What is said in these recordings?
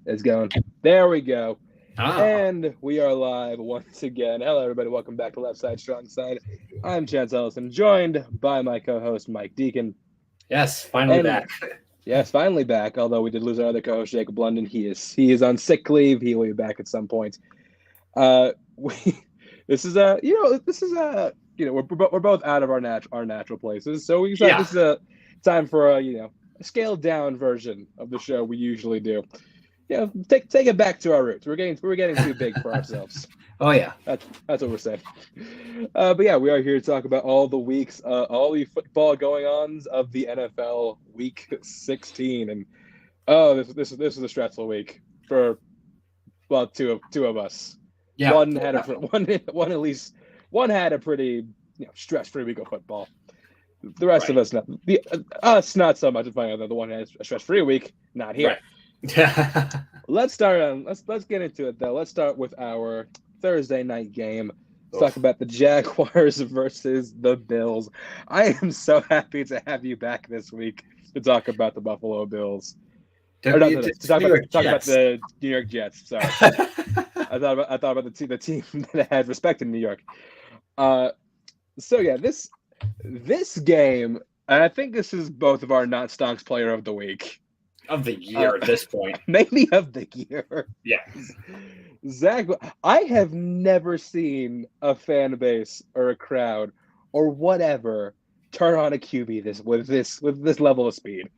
It's going. There we go. Oh, And we are live once again. Hello, everybody. Welcome back to Left Side, Strong Side. I'm Chance Ellison, joined by my co-host, Mike Deacon. yes, finally And back. yes, finally back, although we did lose our other co-host, Jacob London. He is on sick leave. He will be back at some point. We this is we're both out of our natural places, so we decided Yeah, this is a time for a scaled down version of the show we usually do. Take it back to our roots. We're getting too big for ourselves. oh yeah. That's what we're saying. But yeah, we are here to talk about all the weeks, all the football going ons of the NFL Week 16, and this is a stressful week for two of us. Yeah. One had one had a pretty stress-free week of football. The rest of Right. us not so much. Finding out that the one has a stress-free week, not here. Right. Let's get into it though. Let's start with our Thursday night game. Let's talk about the Jaguars versus the Bills. I am so happy to have you back this week to talk about the Buffalo Bills. Or not, to talk New York about Jets. the New York Jets. Sorry, I thought about the team that had respect in New York. So yeah, this game, and I think this is both of our not stonks player of the week. Of the year at this point. Maybe of the year. Yeah. Zach, I have never seen a fan base or a crowd or whatever turn on a QB with this level of speed.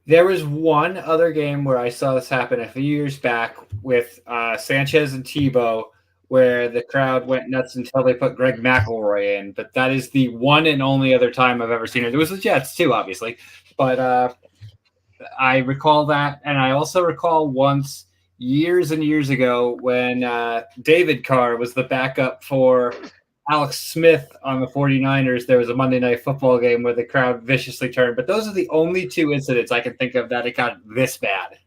There was one other game where I saw this happen a few years back with Sanchez and Tebow, where the crowd went nuts until they put Greg McElroy in. But that is the one and only other time I've ever seen it. There was the Jets too, obviously, but I recall that, and I also recall once years and years ago when David Carr was the backup for Alex Smith on the 49ers. There was a Monday Night Football game where the crowd viciously turned. But those are the only two incidents I can think of that it got this bad.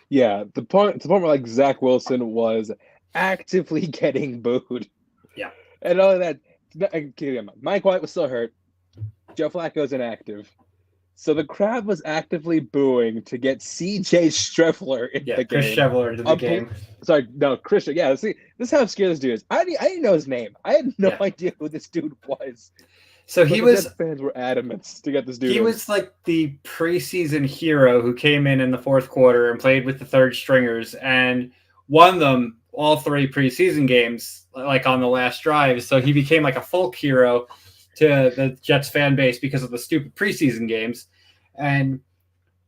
Yeah, the point where like Zach Wilson was actively getting booed. Yeah. And all of that. Mike White was still hurt. Joe Flacco's inactive. So the crowd was actively booing to get C.J. Streffler in the game. Chris Streffler into the game. Sorry, no, Christian. Yeah, see, this is how obscure this dude is. I didn't know his name. I had no idea who this dude was. So he was. Fans were adamant to get this dude. He was like the preseason hero who came in the fourth quarter and played with the third stringers and won them all three preseason games, like on the last drive. So he became like a folk hero to the Jets fan base because of the stupid preseason games. And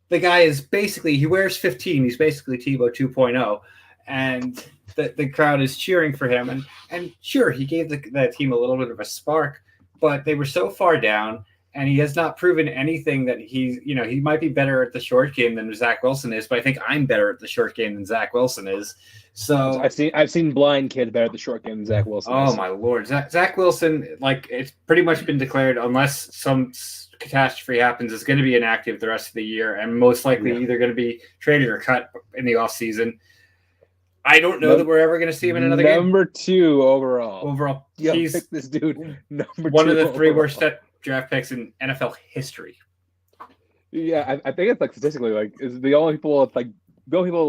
the guy is basically, he wears 15. He's basically Tebow 2.0. And the crowd is cheering for him. And sure, he gave that team a little bit of a spark, but they were so far down, and he has not proven anything that he might be better at the short game than Zach Wilson is, but I think I'm better at the short game than Zach Wilson is. So I've seen blind kids better at the short game than Zach Wilson. Oh my lord, Zach Wilson! Like, it's pretty much been declared, unless some catastrophe happens, is going to be inactive the rest of the year, and most likely either going to be traded or cut in the offseason. I don't know that we're ever going to see him in another game. Number 2 overall. He's pick this dude. One of the 3 worst draft picks in NFL history. Yeah, I think it's like statistically, like, is the only people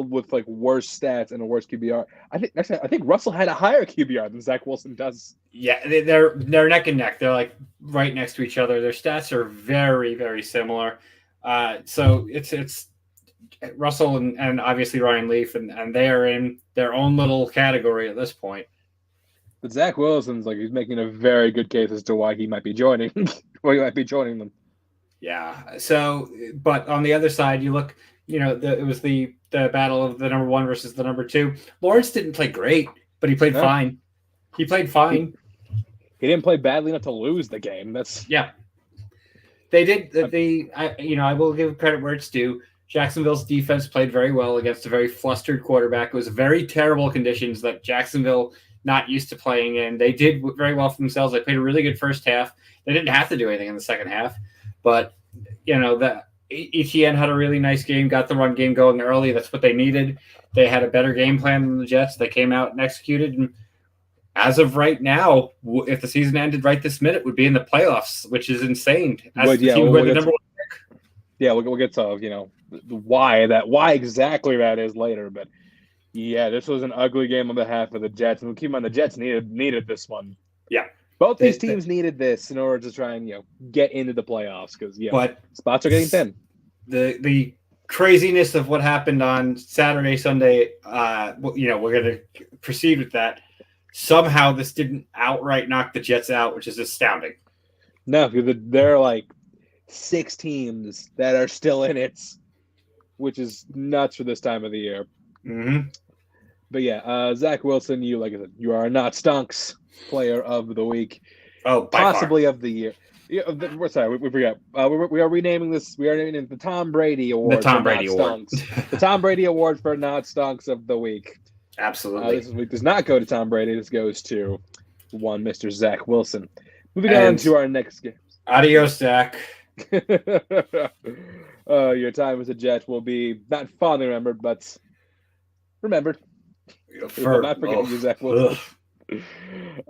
with like worse stats and a worse QBR. I think Russell had a higher QBR than Zach Wilson does. Yeah, they're neck and neck. They're like right next to each other. Their stats are very, very similar. So it's Russell and obviously Ryan Leaf, and they are in their own little category at this point. But Zach Wilson's like, he's making a very good case as to why he might be joining. Them. Yeah. So, but on the other side, you look. It was the battle of the number 1 versus the number 2. Lawrence didn't play great, but he played fine. He played fine. He didn't play badly enough to lose the game. They did. I will give credit where it's due. Jacksonville's defense played very well against a very flustered quarterback. It was very terrible conditions that Jacksonville not used to playing in. They did very well for themselves. They played a really good first half. They didn't have to do anything in the second half, but ETN had a really nice game, got the run game going early. That's what they needed. They had a better game plan than the Jets. They came out and executed. And as of right now, if the season ended right this minute, would be in the playoffs, which is insane. As the team who had the number 1 pick. Yeah, we'll get to why exactly that is later, but yeah, this was an ugly game on behalf of the Jets, and keep in mind the Jets needed this one. Yeah, Both these teams needed this in order to try and get into the playoffs because but spots are getting thin. The craziness of what happened on Saturday, Sunday, we're going to proceed with that. Somehow this didn't outright knock the Jets out, which is astounding. No, because there are like 6 teams that are still in it, which is nuts for this time of the year. Mm-hmm. But yeah, Zach Wilson, like I said, you are not Stunks player of the week. Oh, possibly far. Of the year. Yeah, we're sorry, we forgot. We are renaming this. We are naming it the Tom Brady Award. The Tom Brady Award. The Tom Brady Award for not Stunks of the week. Absolutely. This week does not go to Tom Brady. This goes to one Mr. Zach Wilson. Moving on to our next game. Adios, Zach. Your time as a Jet will be not fondly remembered, but remembered. Not forgetting you, Zach Wilson.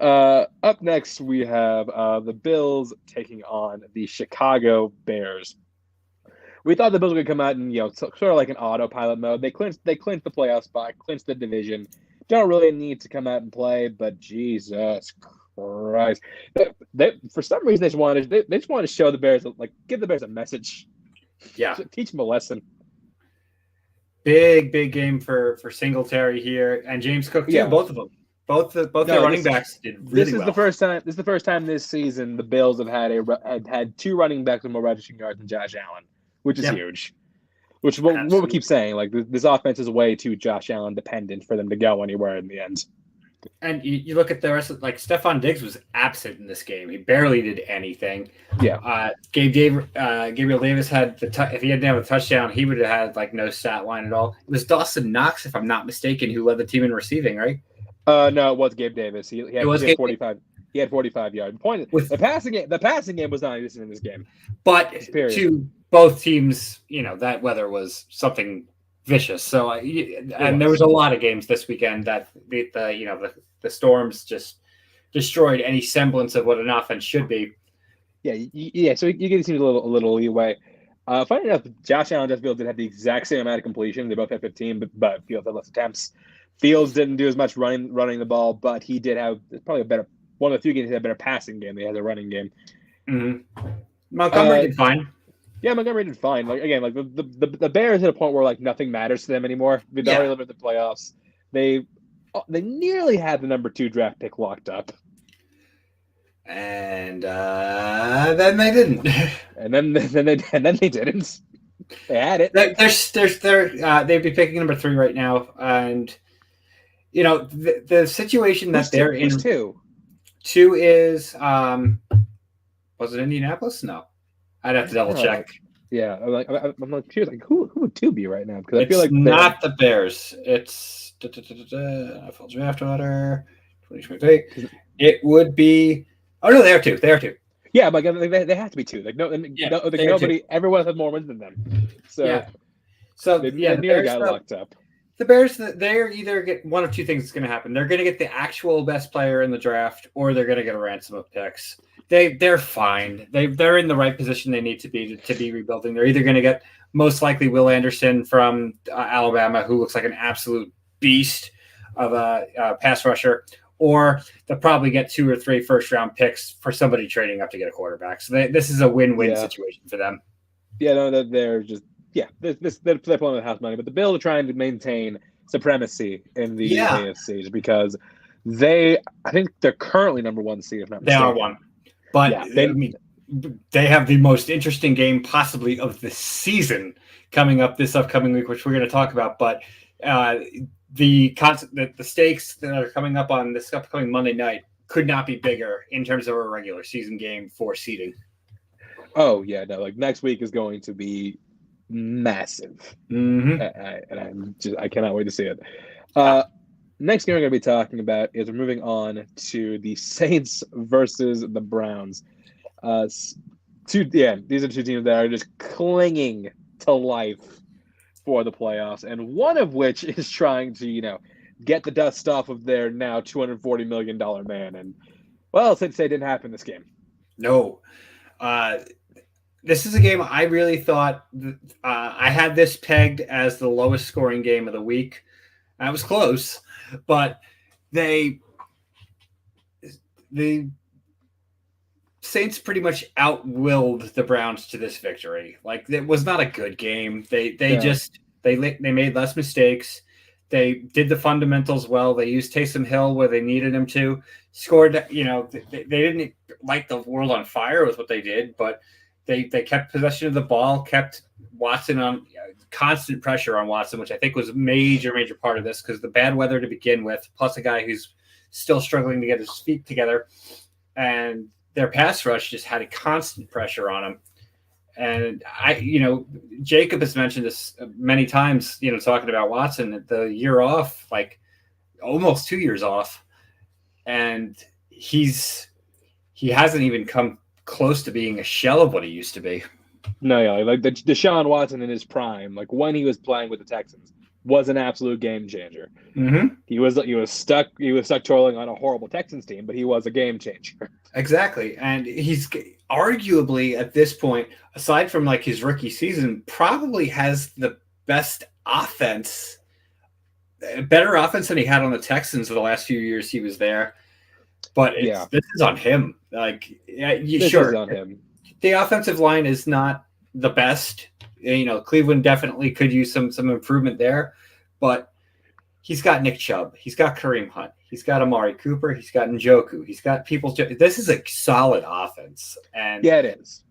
Up next, we have the Bills taking on the Chicago Bears. We thought the Bills were going to come out and sort of like an autopilot mode. They clinched the playoff spot, clinched the division. Don't really need to come out and play, but Jesus Christ, they for some reason they just wanted to show the Bears, like, give the Bears a message. Yeah, teach them a lesson. Big game for Singletary here and James Cook too. Yeah. Both of them. Both their running backs did really well. This is the first time this season the Bills have had 2 running backs with more rushing yards than Josh Allen, which is huge. Which what we keep saying, like this offense is way too Josh Allen dependent for them to go anywhere in the end. And you look at the rest of, like, Stephon Diggs was absent in this game. He barely did anything. Yeah. Gabriel Davis had if he hadn't have a touchdown, he would have had like no stat line at all. It was Dawson Knox, if I'm not mistaken, who led the team in receiving, right? No, it was Gabe Davis. He had 45. He had 45 yards. The passing game was not existent in this game. But to both teams, that weather was something vicious. So, and there was a lot of games this weekend that the storms just destroyed any semblance of what an offense should be. Yeah. So you get these teams a little leeway. Funny enough, Josh Allen and Justin Fields did have the exact same amount of completion. They both had 15, but Fields had less attempts. Fields didn't do as much running the ball, but he did have probably one of the few games he had a better passing game. He had a running game. Mm-hmm. Montgomery did fine. Yeah, Montgomery did fine. Like again, like the Bears at a point where like nothing matters to them anymore. They've already lived in the playoffs. They nearly had the number 2 draft pick locked up, and then they didn't. and then they didn't. They had it. They'd be picking number 3 right now, and the situation that they're in. Who's 2? 2 is was it Indianapolis? No. I'd have to double check. Yeah, I'm curious. Like, who would 2 be right now? Because I feel like not the Bears. It's NFL draft order 2023. It would be. Oh no, they are 2. They are 2. Yeah, but they have to be 2. Like nobody. Everyone has more wins than them. So they nearly got locked up. The Bears, they're either get one of 2 things that's going to happen. They're going to get the actual best player in the draft, or they're going to get a ransom of picks. They're fine. They're in the right position they need to be rebuilding. They're either going to get most likely Will Anderson from Alabama, who looks like an absolute beast of a pass rusher, or they'll probably get 2 or 3 first-round picks for somebody trading up to get a quarterback. So this is a win-win situation for them. Yeah, no, they're just they're playing with house money, but the Bills are trying to maintain supremacy in the AFC because I think they're currently number 1 seed. If not mistaken. They are 1. But they have the most interesting game possibly of the season coming up this upcoming week, which we're going to talk about. But the stakes that are coming up on this upcoming Monday night could not be bigger in terms of a regular season game for seeding. Oh yeah, no, like next week is going to be massive, and I cannot wait to see it. Next game we're going to be talking about is we're moving on to the Saints versus the Browns. These are 2 teams that are just clinging to life for the playoffs, and one of which is trying to, get the dust off of their now $240 million man. And, well, Saints say it didn't happen this game. No. this is a game I really thought I had this pegged as the lowest scoring game of the week. That was close, but the Saints pretty much outwilled the Browns to this victory. Like, it was not a good game. They made less mistakes. They did the fundamentals well. They used Taysom Hill where they needed him to. Scored, they didn't light the world on fire with what they did, but they kept possession of the ball, kept Watson on constant pressure on Watson, which I think was a major part of this because the bad weather to begin with, plus a guy who's still struggling to get his feet together. And their pass rush just had a constant pressure on him. And Jacob has mentioned this many times, talking about Watson, the year off, like almost 2 years off. And he hasn't even come close to being a shell of what he used to be. No, yeah, like the Deshaun Watson in his prime, like when he was playing with the Texans, was an absolute game changer. Mm-hmm. He was stuck twirling on a horrible Texans team, but he was a game changer. Exactly. And he's arguably at this point, aside from like his rookie season, probably has the best offense, better offense than he had on the Texans for the last few years he was there. But this is on him. Like, this sure, is on him. The offensive line is not the best. Cleveland definitely could use some improvement there, but he's got Nick Chubb, he's got Kareem Hunt, he's got Amari Cooper, he's got Njoku, he's got people. This is a solid offense, and yeah, it is.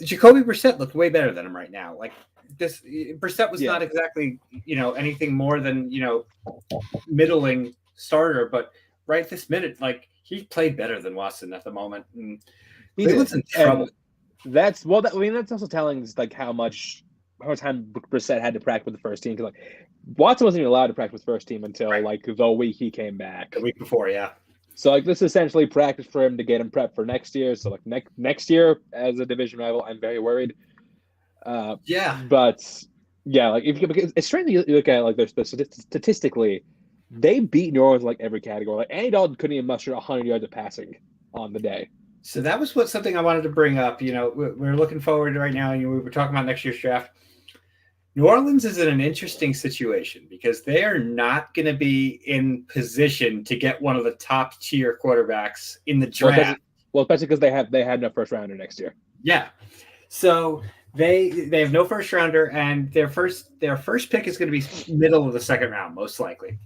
Jacoby Brissett looked way better than him right now. Like this, Brissett was not exactly anything more than middling starter, but right this minute, like he played better than Watson at the moment, and Cleveland's in trouble. That's also telling us like how much time Brissett had to practice with the first team, because like Watson wasn't even allowed to practice with the first team until like the week he came back. The week before, yeah. So like this is essentially practice for him to get him prepped for next year. So like next year as a division rival, I'm very worried. But yeah, like because it's strange you look at it, like statistically, they beat New Orleans like every category. Like Andy Dalton couldn't even muster 100 yards of passing on the day. So that was something I wanted to bring up. We're looking forward to right now, and we were talking about next year's draft. New Orleans is in an interesting situation because they are not going to be in position to get one of the top tier quarterbacks in the draft. Well, especially because they had no first rounder next year. Yeah, so they have no first rounder, and their first pick is going to be middle of the second round, most likely.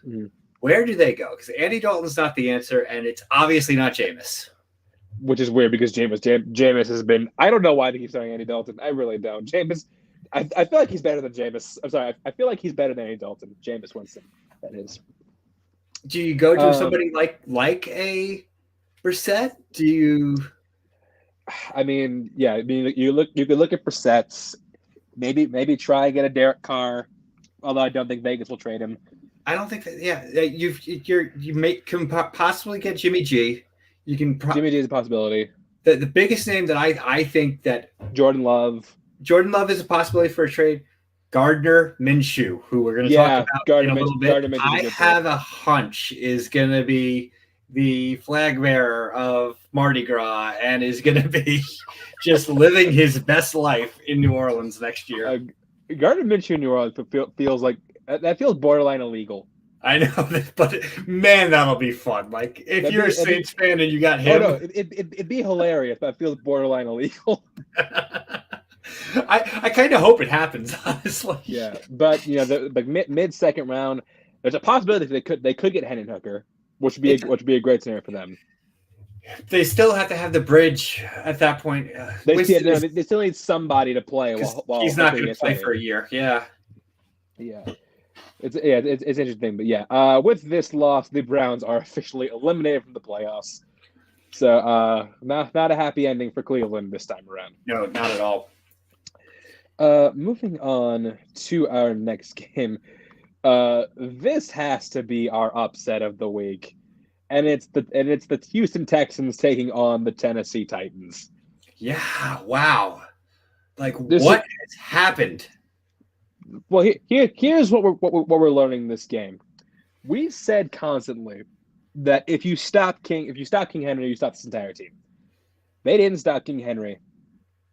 Mm-hmm. Where do they go? Because Andy Dalton's not the answer, and it's obviously not Jameis. Which is weird because Jameis has been. I don't know why they keep saying Andy Dalton. I really don't. Jameis, I feel like he's better than Jameis. I'm sorry. I feel like he's better than Andy Dalton. Jameis Winston, that is. Do you go to somebody like a Brissett? Do you? I mean, yeah. I mean, you could look at Brissett's. Maybe try and get a Derek Carr. Although I don't think Vegas will trade him. I don't think that. Yeah, can possibly get Jimmy G. You can Jimmy G is a possibility. The biggest name that I think that Jordan Love is a possibility for a trade. Gardner Minshew, who we're going to talk about in a little bit. I have a hunch is going to be the flag bearer of Mardi Gras and is going to be just living his best life in New Orleans next year. Gardner Minshew in New Orleans feels like that feels borderline illegal. I know, but man, that'll be fun. Like if you're a Saints fan and you got him, it'd be hilarious. But it feels borderline illegal. I kind of hope it happens, honestly. Yeah, but the mid second round, there's a possibility they could get Hendon Hooker, which would be a great scenario for them. They still have to have the bridge at that point. They still need somebody to play while he's not going to play for a year. Yeah. It's interesting, but yeah. With this loss, the Browns are officially eliminated from the playoffs. So not a happy ending for Cleveland this time around. No, not at all. Moving on to our next game. This has to be our upset of the week, and it's the Houston Texans taking on the Tennessee Titans. Yeah, wow. Like what has happened? Well, here's what we're learning in this game. We said constantly that if you stop King Henry, you stop this entire team. They didn't stop King Henry.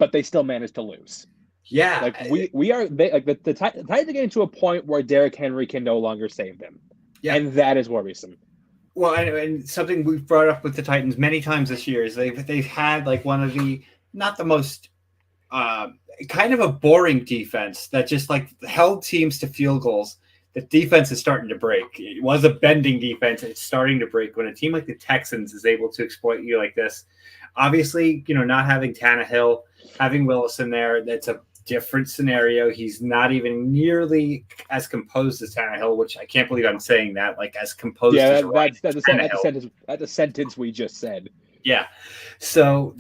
but they still managed to lose. Yeah. Like we are they like the Titans are getting to a point where Derrick Henry can no longer save them. Yeah. And that is worrisome. Well, and something we've brought up with the Titans many times this year is they've had like one of the not the most kind of a boring defense that just like held teams to field goals. The defense is starting to break. It was a bending defense. It's starting to break when a team like the Texans is able to exploit you like this. Obviously, not having Tannehill, having Willis in there, that's a different scenario. He's not even nearly as composed as Tannehill, which I can't believe I'm saying that. Like as composed as that's a sentence we just said. Yeah. So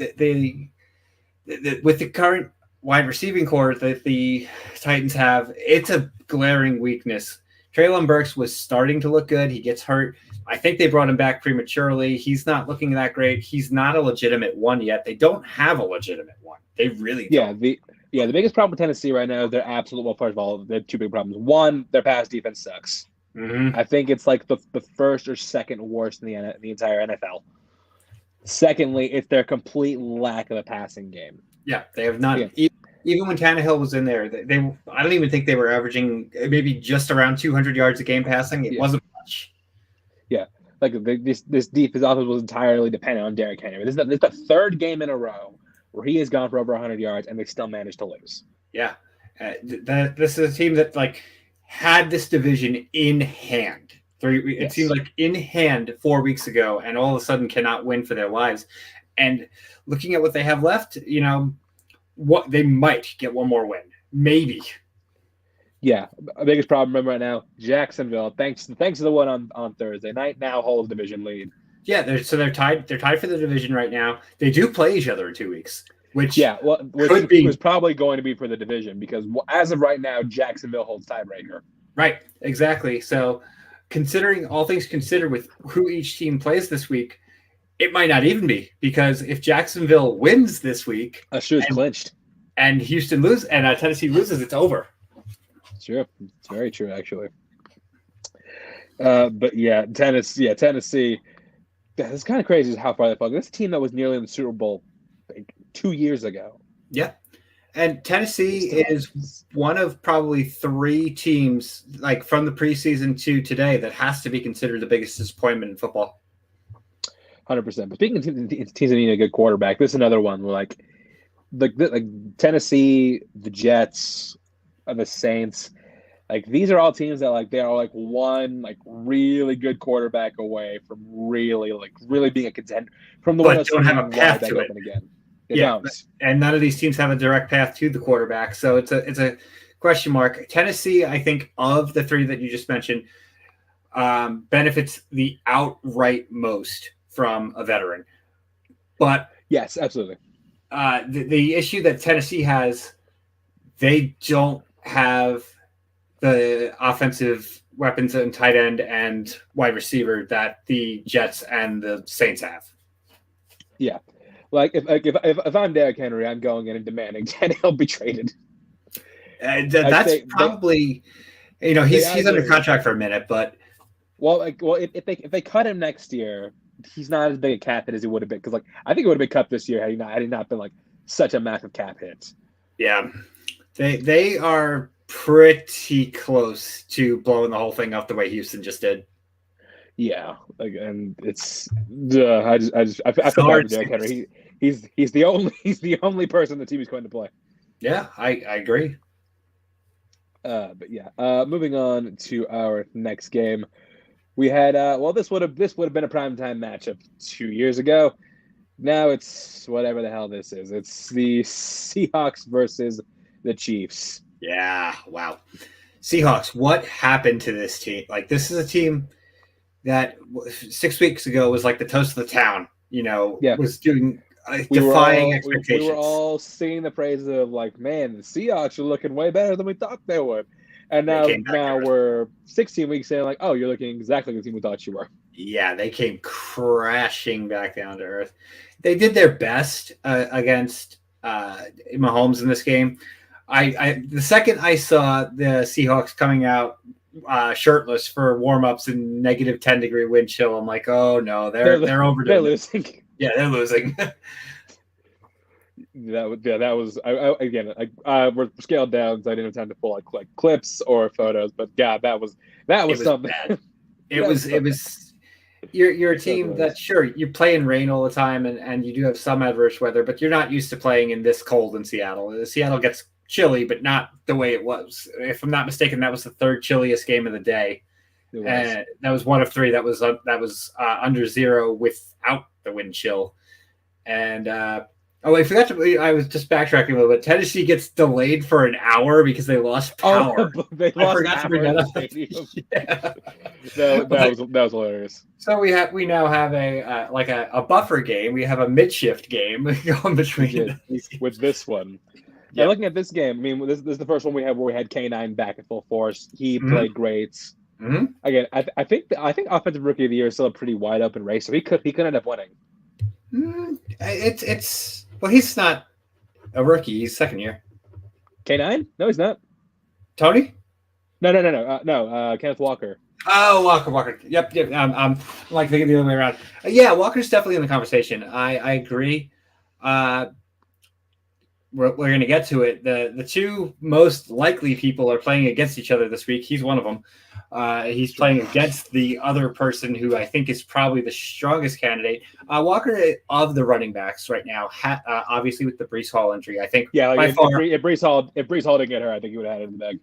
with the current wide receiving core that the Titans have, it's a glaring weakness. Treylon Burks was starting to look good. He gets hurt. I think they brought him back prematurely. He's not looking that great. He's not a legitimate one yet. They don't have a legitimate one. They really don't. The biggest problem with Tennessee right now is their absolute, well, first of all, they have two big problems. One, their pass defense sucks. Mm-hmm. I think it's like the first or second worst in the entire NFL. Secondly, it's their complete lack of a passing game. Yeah, they have not. Yeah. Even when Tannehill was in there, they I don't even think they were averaging maybe just around 200 yards a game passing. It wasn't much. Yeah, like this defense offense was entirely dependent on Derrick Henry. This is the third game in a row where he has gone for over 100 yards and they still managed to lose. Yeah, this is a team that like had this division in hand. It seemed like in hand 4 weeks ago, and all of a sudden cannot win for their lives. And looking at what they have left, what they might get one more win, maybe. Yeah, the biggest problem right now, Jacksonville. Thanks to the one on Thursday night, now holds division lead. Yeah, they're tied. They're tied for the division right now. They do play each other in 2 weeks, which was probably going to be for the division because as of right now, Jacksonville holds tiebreaker. Right, exactly. So, considering all things considered, with who each team plays this week, it might not even be because if Jacksonville wins this week, sure, it's clinched, and Houston loses, and Tennessee loses, it's over. Sure, it's very true, actually. But yeah, Tennessee. It's kind of crazy how far they fall. This team that was nearly in the Super Bowl like 2 years ago. Yeah, and Tennessee is one of probably 3 teams, like from the preseason to today, that has to be considered the biggest disappointment in football. 100%. But speaking of teams that need a good quarterback, this is another one where like Tennessee, the Jets, and the Saints. Like these are all teams that like they are like one like really good quarterback away from really being a contender. From the one that don't have a path to it again. And none of these teams have a direct path to the quarterback, so it's a question mark. Tennessee, I think, of the 3 that you just mentioned, benefits the outright most from a veteran. But yes, absolutely. The issue that Tennessee has, they don't have the offensive weapons and tight end and wide receiver that the Jets and the Saints have. Yeah. Like if I'm Derrick Henry, I'm going in and demanding Tannehill be traded. That's probably he's under contract for a minute, but if they cut him next year, he's not as big a cap hit as he would have been because I think it would have been cut this year had he not been like such a massive cap hit. Yeah, they are pretty close to blowing the whole thing up the way Houston just did. Yeah, and it's I feel bad for Derrick Henry. He's the only person the team is going to play. Yeah, I agree. But yeah, moving on to our next game, we had this would have been a primetime matchup 2 years ago. Now it's whatever the hell this is. It's the Seahawks versus the Chiefs. Yeah, wow. Seahawks, what happened to this team? Like, this is a team that 6 weeks ago was like the toast of the town, was doing defying expectations. We were all singing the praises of like, man, the Seahawks are looking way better than we thought they would. And now we're 16 weeks in, like, oh, you're looking exactly the team we thought you were. Yeah, they came crashing back down to earth. They did their best against Mahomes in this game. The second I saw the Seahawks coming out shirtless for warm-ups in negative 10-degree wind chill, I'm like, oh no, they're overdue. They're losing. Yeah, they're losing. That was again. We're scaled down, so I didn't have time to pull like clips or photos. But yeah, that was something. Bad. It was. You're a team that sure you're playing rain all the time, and you do have some adverse weather, but you're not used to playing in this cold in Seattle. Seattle gets chilly, but not the way it was. If I'm not mistaken, that was the third chilliest game of the day. And that was one of three that was under zero without the wind chill. And I forgot to. I was just backtracking a little bit. Tennessee gets delayed for an hour because they lost power. I forgot to bring that up. That was hilarious. So we now have a buffer game. We have a mid-shift game going between with this one. Yeah, looking at this game, I mean, this is the first one we have where we had K9 back at full force. He played great. Mm-hmm. Again, I think offensive rookie of the year is still a pretty wide open race, so he could end up winning. Well, he's not a rookie. He's second year. K9? No, he's not. Tony? No. Kenneth Walker. Oh, Walker. Yep. I'm like thinking the other way around. Yeah, Walker's definitely in the conversation. I agree. We're going to get to it. The two most likely people are playing against each other this week. He's one of them. He's playing against the other person who I think is probably the strongest candidate. Walker of the running backs right now, obviously with the Breece Hall injury, I think. Yeah, if Breece Hall didn't get her, I think he would have had it in the bag.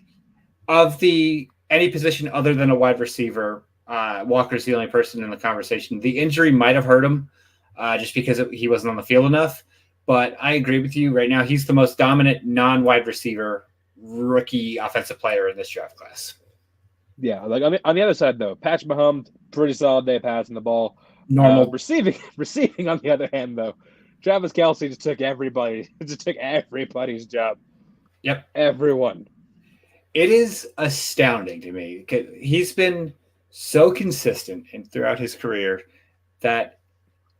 Of any position other than a wide receiver, Walker's the only person in the conversation. The injury might have hurt him just because he wasn't on the field enough. But I agree with you. Right now, he's the most dominant non-wide receiver rookie offensive player in this draft class. Yeah, like on the other side though, Patrick Mahomes, pretty solid day passing the ball. Normal receiving on the other hand though, Travis Kelce just took everybody's job. Yep, everyone. It is astounding to me because he's been so consistent throughout his career that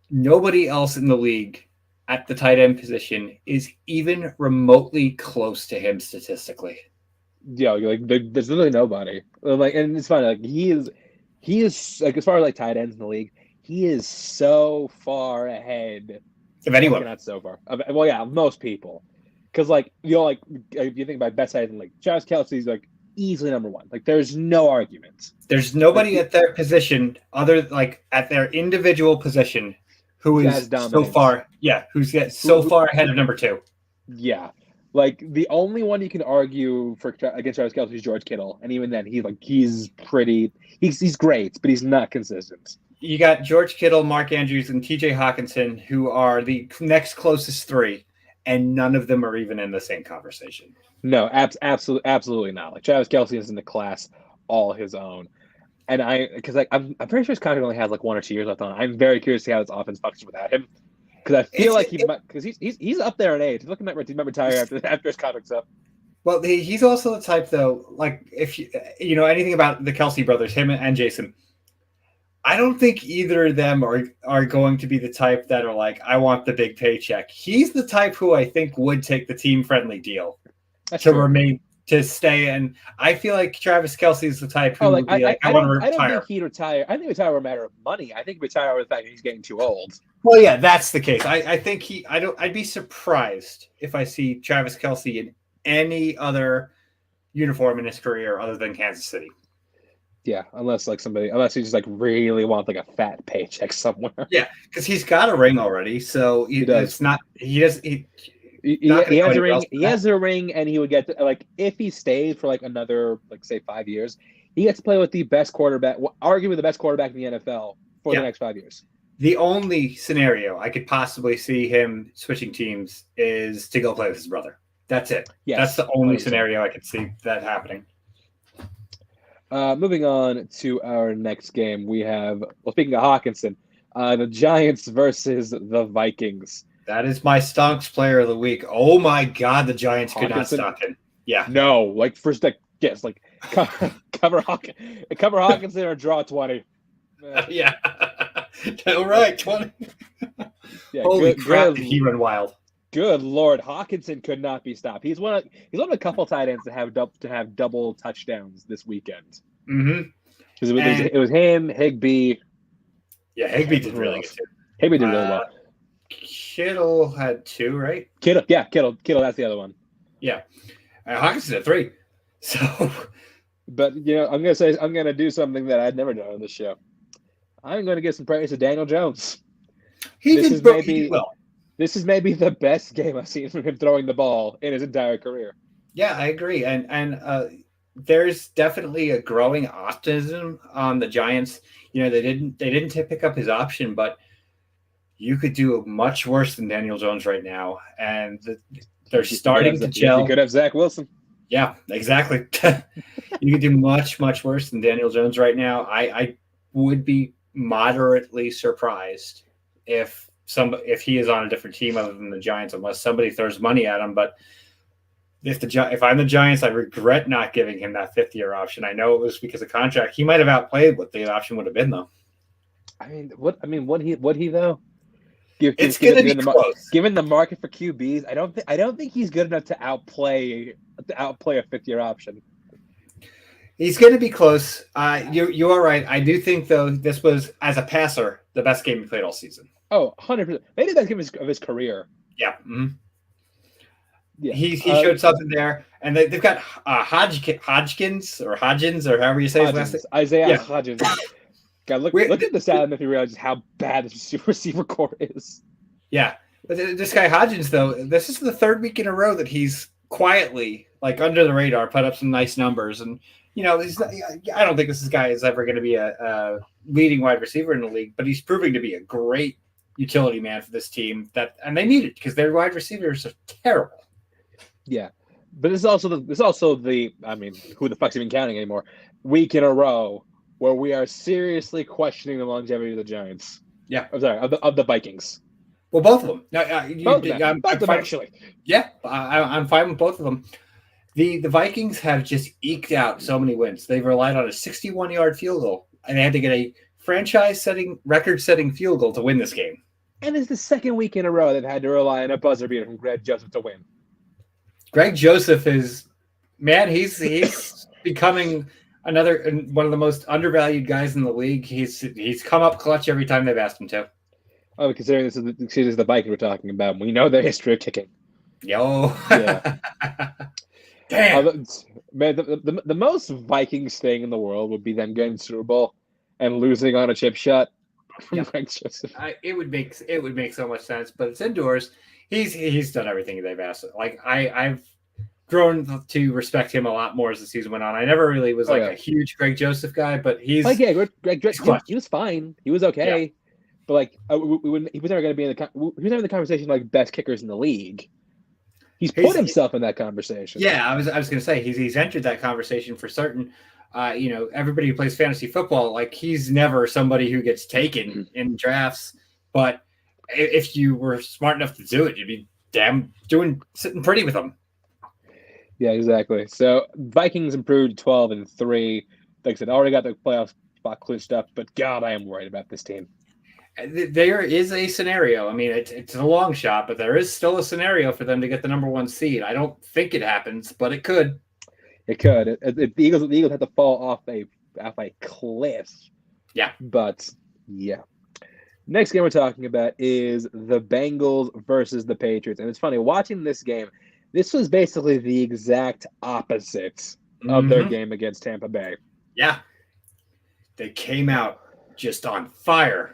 nobody else in the league at the tight end position is even remotely close to him statistically. Yeah, like there's literally nobody. Like, and it's funny. Like he is like as far as like tight ends in the league, he is so far ahead of anyone. Not so far. Well, yeah, most people. Because like like if you think about best tight end, like Travis Kelce's like easily number one. Like there's no argument. There's nobody at their position at their individual position who is so far, who's so far ahead of number two. Yeah. Like the only one you can argue against Travis Kelce is George Kittle, and even then, he's great, but he's not consistent. You got George Kittle, Mark Andrews, and T.J. Hawkinson, who are the next closest three, and none of them are even in the same conversation. No, absolutely not. Like Travis Kelce is in the class all his own, and I'm pretty sure his contract only has like 1 or 2 years left on. I'm very curious to see how this offense functions without him. Because I feel he's up there in age. He's looking like he might retire after his contract's up. Well, he's also the type though. Like if you know anything about the Kelce brothers, him and Jason, I don't think either of them are going to be the type that are like, I want the big paycheck. He's the type who I think would take the team friendly deal to stay. And I feel like Travis Kelce is the type who would be like, I want to retire. I don't think he'd retire. I think he'd retire over a matter of money. I think he'd retire over the fact that he's getting too old. Well, yeah, that's the case. I think I'd be surprised if I see Travis Kelce in any other uniform in his career other than Kansas City. Yeah, unless he just like really wants like a fat paycheck somewhere. Yeah, because he's got a ring already, so he has a ring. He has a ring, and he would get to, like if he stayed for like another say 5 years, he gets to play with the best quarterback, arguably the best quarterback in the NFL for the next 5 years. The only scenario I could possibly see him switching teams is to go play with his brother. That's it. Yes, that's the only scenario I could see that happening. Moving on to our next game, we have, speaking of Hawkinson, the Giants versus the Vikings. That is my stonks player of the week. Oh my God, the Giants could not stop him. Yeah. No, like first, cover Hawkinson or draw 20. Yeah. All right, 20. Yeah, holy crap! Did he run wild? Good Lord, Hawkinson could not be stopped. He's one of a couple tight ends to have double touchdowns this weekend. Mm-hmm. It was him, Higbee. Yeah, Higbee did really good. Higbee did really well. Kittle had 2, right? Kittle. That's the other one. Yeah. Hawkinson had 3. So, but I'm gonna do something that I'd never done on this show. I'm gonna give some praise to Daniel Jones. he did well. This is maybe the best game I've seen from him throwing the ball in his entire career. Yeah, I agree, and there's definitely a growing optimism on the Giants. They didn't pick up his option, but you could do much worse than Daniel Jones right now, and they're starting to gel. You could have Zach Wilson. Yeah, exactly. You could do much, much worse than Daniel Jones right now. I would be moderately surprised if he is on a different team other than the Giants, unless somebody throws money at him. But if I'm the Giants, I regret not giving him that 5th-year option. I know it was because of contract. He might have outplayed what the option would have been, though. Would he though? It's going to be close. Given the market for QBs, I don't think he's good enough to outplay a 5th-year option. He's going to be close. You are right. I do think, though, this was, as a passer, the best game he played all season. Oh, 100%. Maybe the best game of his career. Yeah. Mm-hmm. Yeah. He showed something there. And they've got Hodgins, or however you say his last name. Isaiah Hodgins. God, look at the stat if you realize how bad this receiver core is. Yeah. But this guy Hodgins, though, this is the 3rd week in a row that he's quietly, like under the radar, put up some nice numbers. And, I don't think this guy is ever going to be a leading wide receiver in the league, but he's proving to be a great utility man for this team. And they need it because their wide receivers are terrible. Yeah. But it's also the who the fuck's even counting anymore? Week in a row where we are seriously questioning the longevity of the Giants. Yeah. I'm sorry, of the Vikings. Well, both of them. Both of them, actually. Yeah, I'm fine with both of them. The Vikings have just eked out so many wins. They've relied on a 61-yard field goal, and they had to get a record-setting field goal to win this game. And it's the 2nd week in a row they've had to rely on a buzzer beater from Greg Joseph to win. Greg Joseph is, man, he's becoming another one of the most undervalued guys in the league. He's come up clutch every time they've asked him to. Oh, considering this is the Vikings we're talking about, we know their history of kicking. Yo. Yeah. Damn. Man, the most Vikings thing in the world would be them getting Super Bowl and losing on a chip shot from Greg Joseph. It would make so much sense, but it's indoors. He's done everything they've asked. Like I've grown to respect him a lot more as the season went on. I never really was a huge Greg Joseph guy, but he's Greg he was fine. He was okay. Yeah. But he was never going to be in the conversation like best kickers in the league. He's put himself in that conversation. Yeah, I was going to say he's entered that conversation for certain. Everybody who plays fantasy football, like he's never somebody who gets taken in drafts. But if you were smart enough to do it, you'd be sitting pretty with them. Yeah, exactly. So Vikings improved 12-3. Like I said, already got the playoff spot clinched up. But God, I am worried about this team. There is a scenario. I mean, it's a long shot, but there is still a scenario for them to get the number 1 seed. I don't think it happens, but it could. It could. The Eagles have to fall off a cliff. Yeah. But yeah. Next game we're talking about is the Bengals versus the Patriots, and it's funny watching this game. This was basically the exact opposite of their game against Tampa Bay. Yeah. They came out just on fire.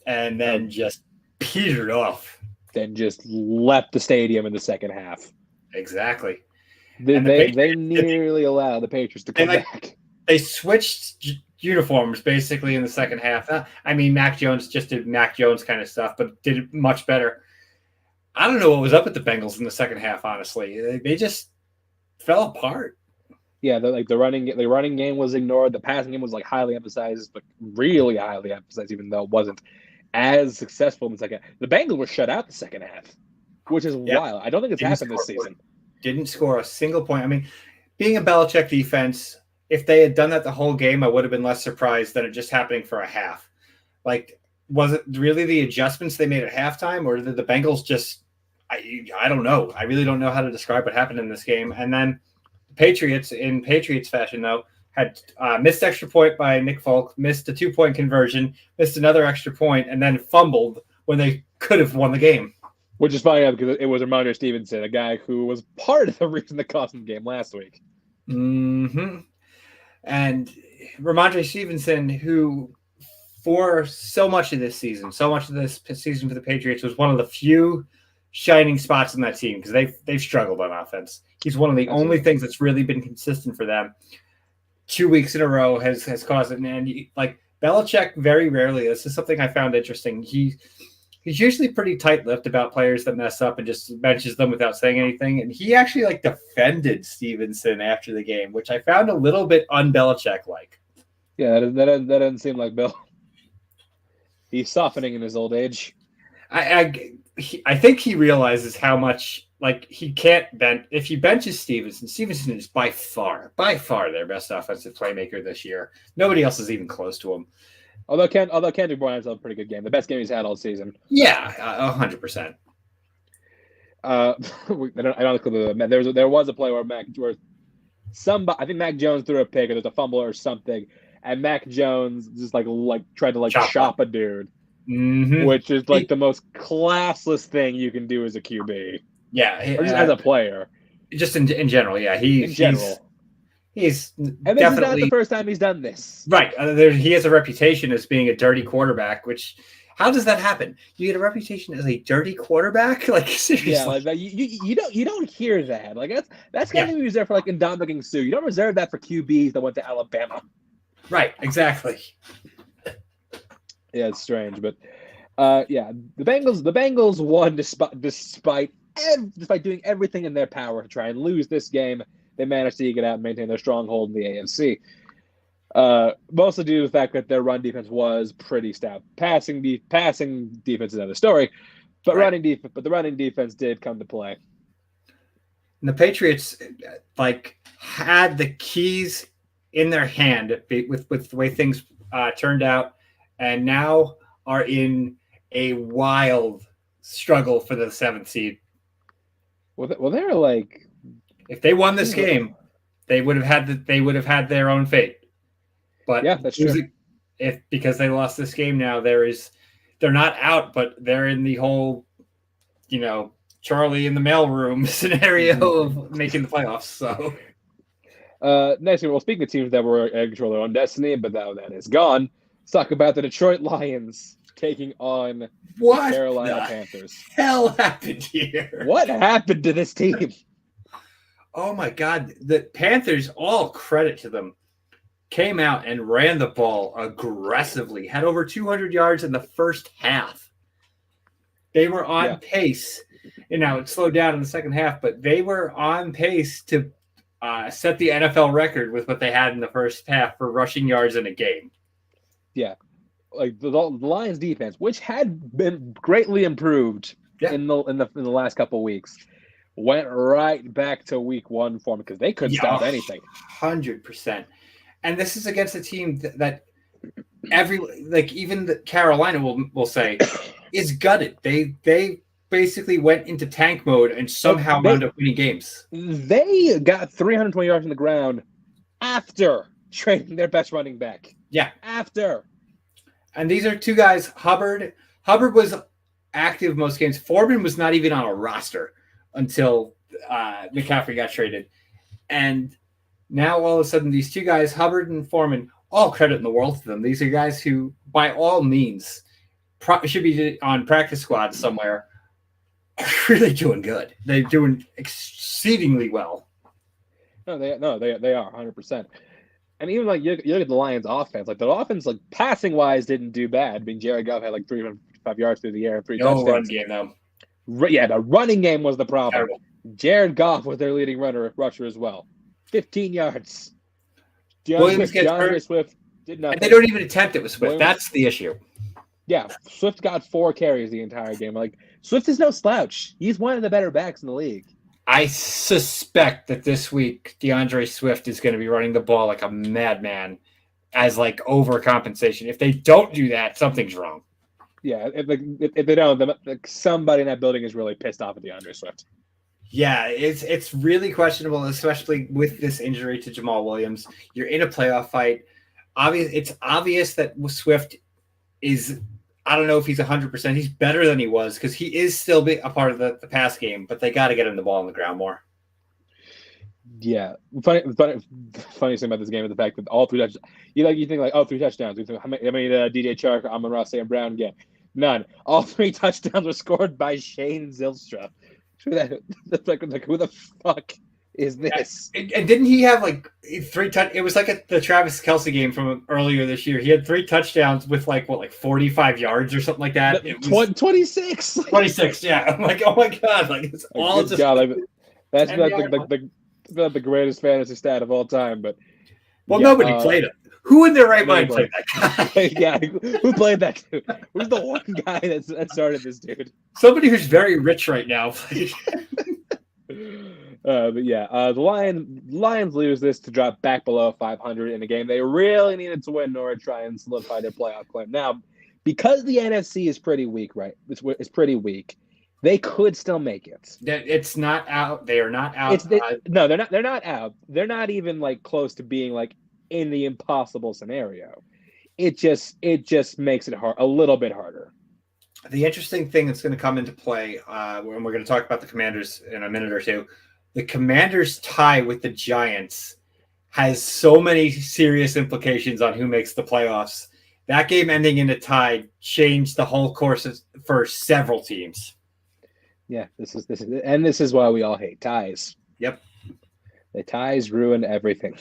And then just petered off. Then just left the stadium in the second half. Exactly. They nearly allowed the Patriots to come back. They switched uniforms basically in the second half. I mean, Mac Jones just did Mac Jones kind of stuff, but did it much better. I don't know what was up with the Bengals in the second half, honestly. They just fell apart. Yeah, the running game was ignored. The passing game was highly emphasized, but really highly emphasized, even though it wasn't as successful in the second half. The Bengals were shut out the second half, which is wild. I don't think it's happened this season. Didn't score a single point. I mean, being a Belichick defense, if they had done that the whole game, I would have been less surprised than it just happening for a half. Was it really the adjustments they made at halftime, or did the Bengals just I don't know. I really don't know how to describe what happened in this game. And then Patriots, in Patriots fashion, though, had missed extra point by Nick Folk, missed a 2-point conversion, missed another extra point, and then fumbled when they could have won the game. Which is funny because it was Ramondre Stevenson, a guy who was part of the reason that cost him the game last week. Mm-hmm. And Ramondre Stevenson, who for so much of this season for the Patriots, was one of the few shining spots in that team because they've struggled on offense. He's one of the only things that's really been consistent for them. 2 weeks in a row has caused it. And like Belichick, very rarely. This is something I found interesting. He's usually pretty tight-lipped about players that mess up and just benches them without saying anything. And he actually defended Stevenson after the game, which I found a little bit un-Belichick-like. Yeah, that doesn't seem like Bill. He's softening in his old age. I think he realizes how much he can't bench. If he benches Stevenson is by far their best offensive playmaker this year. Nobody else is even close to him. Although Kendrick Bourne's had a pretty good game, the best game he's had all season. Yeah, 100%. I don't know. There was a play where I think Mac Jones threw a pick, or there's a fumble or something, and Mac Jones just tried to chop a dude, which is the most classless thing you can do as a QB. Yeah, or just as a player. Just in general, yeah. He's and definitely, this is not the first time he's done this. Right. He has a reputation as being a dirty quarterback, which how does that happen? You get a reputation as a dirty quarterback? Seriously. Yeah, you don't hear that. That's kind of reserved for Ndamukong Suh. You don't reserve that for QBs that went to Alabama. Right, exactly. Yeah, it's strange, but the Bengals won despite doing everything in their power to try and lose this game. They managed to eke it out and maintain their stronghold in the AFC. Mostly due to the fact that their run defense was pretty stout. Passing defense is another story, but the running defense did come to play. And the Patriots had the keys in their hand with the way things turned out, and now are in a wild struggle for the 7th seed. Well, they're if they won this game, they would have had their own fate. But yeah, that's true. Because they lost this game now, they're not out, but they're in the whole, Charlie in the mailroom scenario of making the playoffs. So next thing, speaking of teams that were in control of their own destiny, but that is gone. Let's talk about the Detroit Lions taking on the Carolina Panthers. Hell happened here? What happened to this team? Oh my God. The Panthers, all credit to them, came out and ran the ball aggressively, had over 200 yards in the first half. They were on pace. And now it slowed down in the second half, but they were on pace to set the NFL record with what they had in the first half for rushing yards in a game. Yeah. The Lions defense, which had been greatly improved in the last couple of weeks, went right back to week one form because they couldn't stop anything. 100%. And this is against a team that even the Carolina will say is gutted. They basically went into tank mode and somehow wound up winning games. They got 320 yards on the ground after trading their best running back. Yeah. After. And these are two guys. Hubbard was active most games. Foreman was not even on a roster until McCaffrey got traded. And now all of a sudden these two guys, Hubbard and Foreman, all credit in the world to them. These are guys who, by all means, should be on practice squad somewhere. Really doing good. They're doing exceedingly well. No, they are 100%. And even you look at the Lions' offense, the offense, passing wise, didn't do bad. I mean, Jared Goff had 305 yards through the air and 3 touchdowns. Run game though. The running game was the problem. Terrible. Jared Goff was their leading rusher as well. 15 yards. DeAndre Swift did nothing. And they don't even attempt it with Swift. That's the issue. Yeah, Swift got 4 carries the entire game. Swift is no slouch. He's one of the better backs in the league. I suspect that this week DeAndre Swift is going to be running the ball like a madman as overcompensation. If they don't do that, something's wrong. Yeah, if they don't, then somebody in that building is really pissed off at DeAndre Swift. Yeah, it's really questionable, especially with this injury to Jamal Williams. You're in a playoff fight. It's obvious that Swift is I don't know if he's 100%. He's better than he was because he is still a part of the pass game, but they got to get him the ball on the ground more. Yeah, funny thing about this game is the fact that all three touchdowns. You think like, oh, 3 touchdowns. You think how many DJ Chark, Amon-Ra St. Brown get? None. All 3 touchdowns were scored by Shane Zylstra. That's like who the fuck is this? And didn't he have like 3 It was like at the Travis Kelce game from earlier this year. He had 3 touchdowns with like 45 yards or something like that. It was 26. 26. Yeah, I'm like, oh my god, like it's all just. God, like, that's the greatest fantasy stat of all time. But nobody played it. Who in their right mind played that guy? Yeah, who played that dude? Who's the one guy that started this dude? Somebody who's very rich right now. But yeah, the Lions lose this to drop back below 500 in a game they really needed to win in order to try and solidify their playoff claim. Now, because the NFC is pretty weak, right? It's pretty weak. They could still make it. It's not out. They are not out. No, they're not. They're not out. They're not even like close to being like in the impossible scenario. It just makes it a little bit harder. The interesting thing that's going to come into play when we're going to talk about the Commanders in a minute or two, the Commanders' tie with the Giants has so many serious implications on who makes the playoffs. That game ending in a tie changed the whole course for several teams. Yeah, this is why we all hate ties. Yep. The ties ruin everything.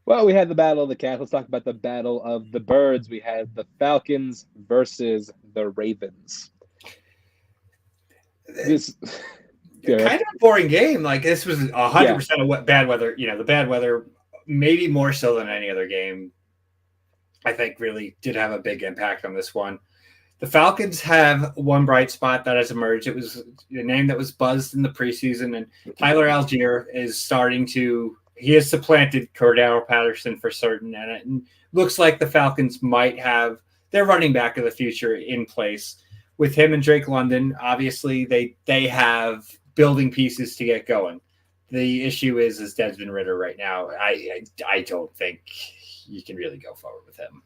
Well, we had the Battle of the Cats. Let's talk about the Battle of the Birds. We had the Falcons versus the Ravens. This kind of a boring game. Like this was 100% of bad weather. The bad weather, maybe more so than any other game, I think really did have a big impact on this one. The Falcons have one bright spot that has emerged. It was a name that was buzzed in the preseason, and Tyler Algier is starting to. He has supplanted Cordero Patterson for certain, and it looks like the Falcons might have their running back of the future in place. With him and Drake London, obviously they have building pieces to get going. The issue is Desmond Ridder right now. I don't think you can really go forward with him.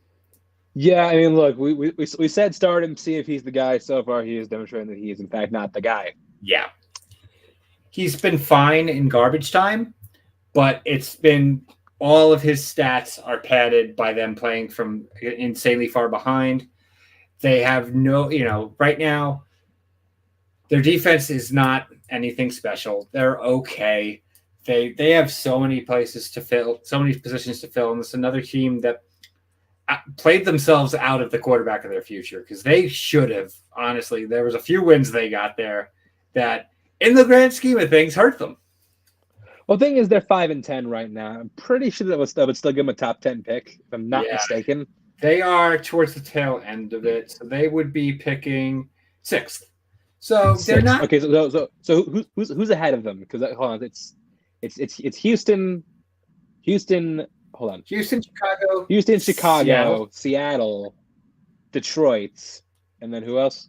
Yeah, I mean, look, we said start him, see if he's the guy. So far, he is demonstrating that he is in fact not the guy. Yeah, he's been fine in garbage time. But it's been all of his stats are padded by them playing from insanely far behind. They have right now, their defense is not anything special. They're okay. They have so many places to fill, so many positions to fill. And it's another team that played themselves out of the quarterback of their future because they should have, honestly, there was a few wins they got there that in the grand scheme of things hurt them. Well, the thing is, they're 5-10 right now. I'm pretty sure that would still give them a top 10 pick, if I'm not mistaken. They are towards the tail end of it, so they would be picking 6th. So they're not okay. So who's ahead of them? Because hold on, it's Houston. Hold on. Houston, Chicago, Seattle, Detroit, and then who else?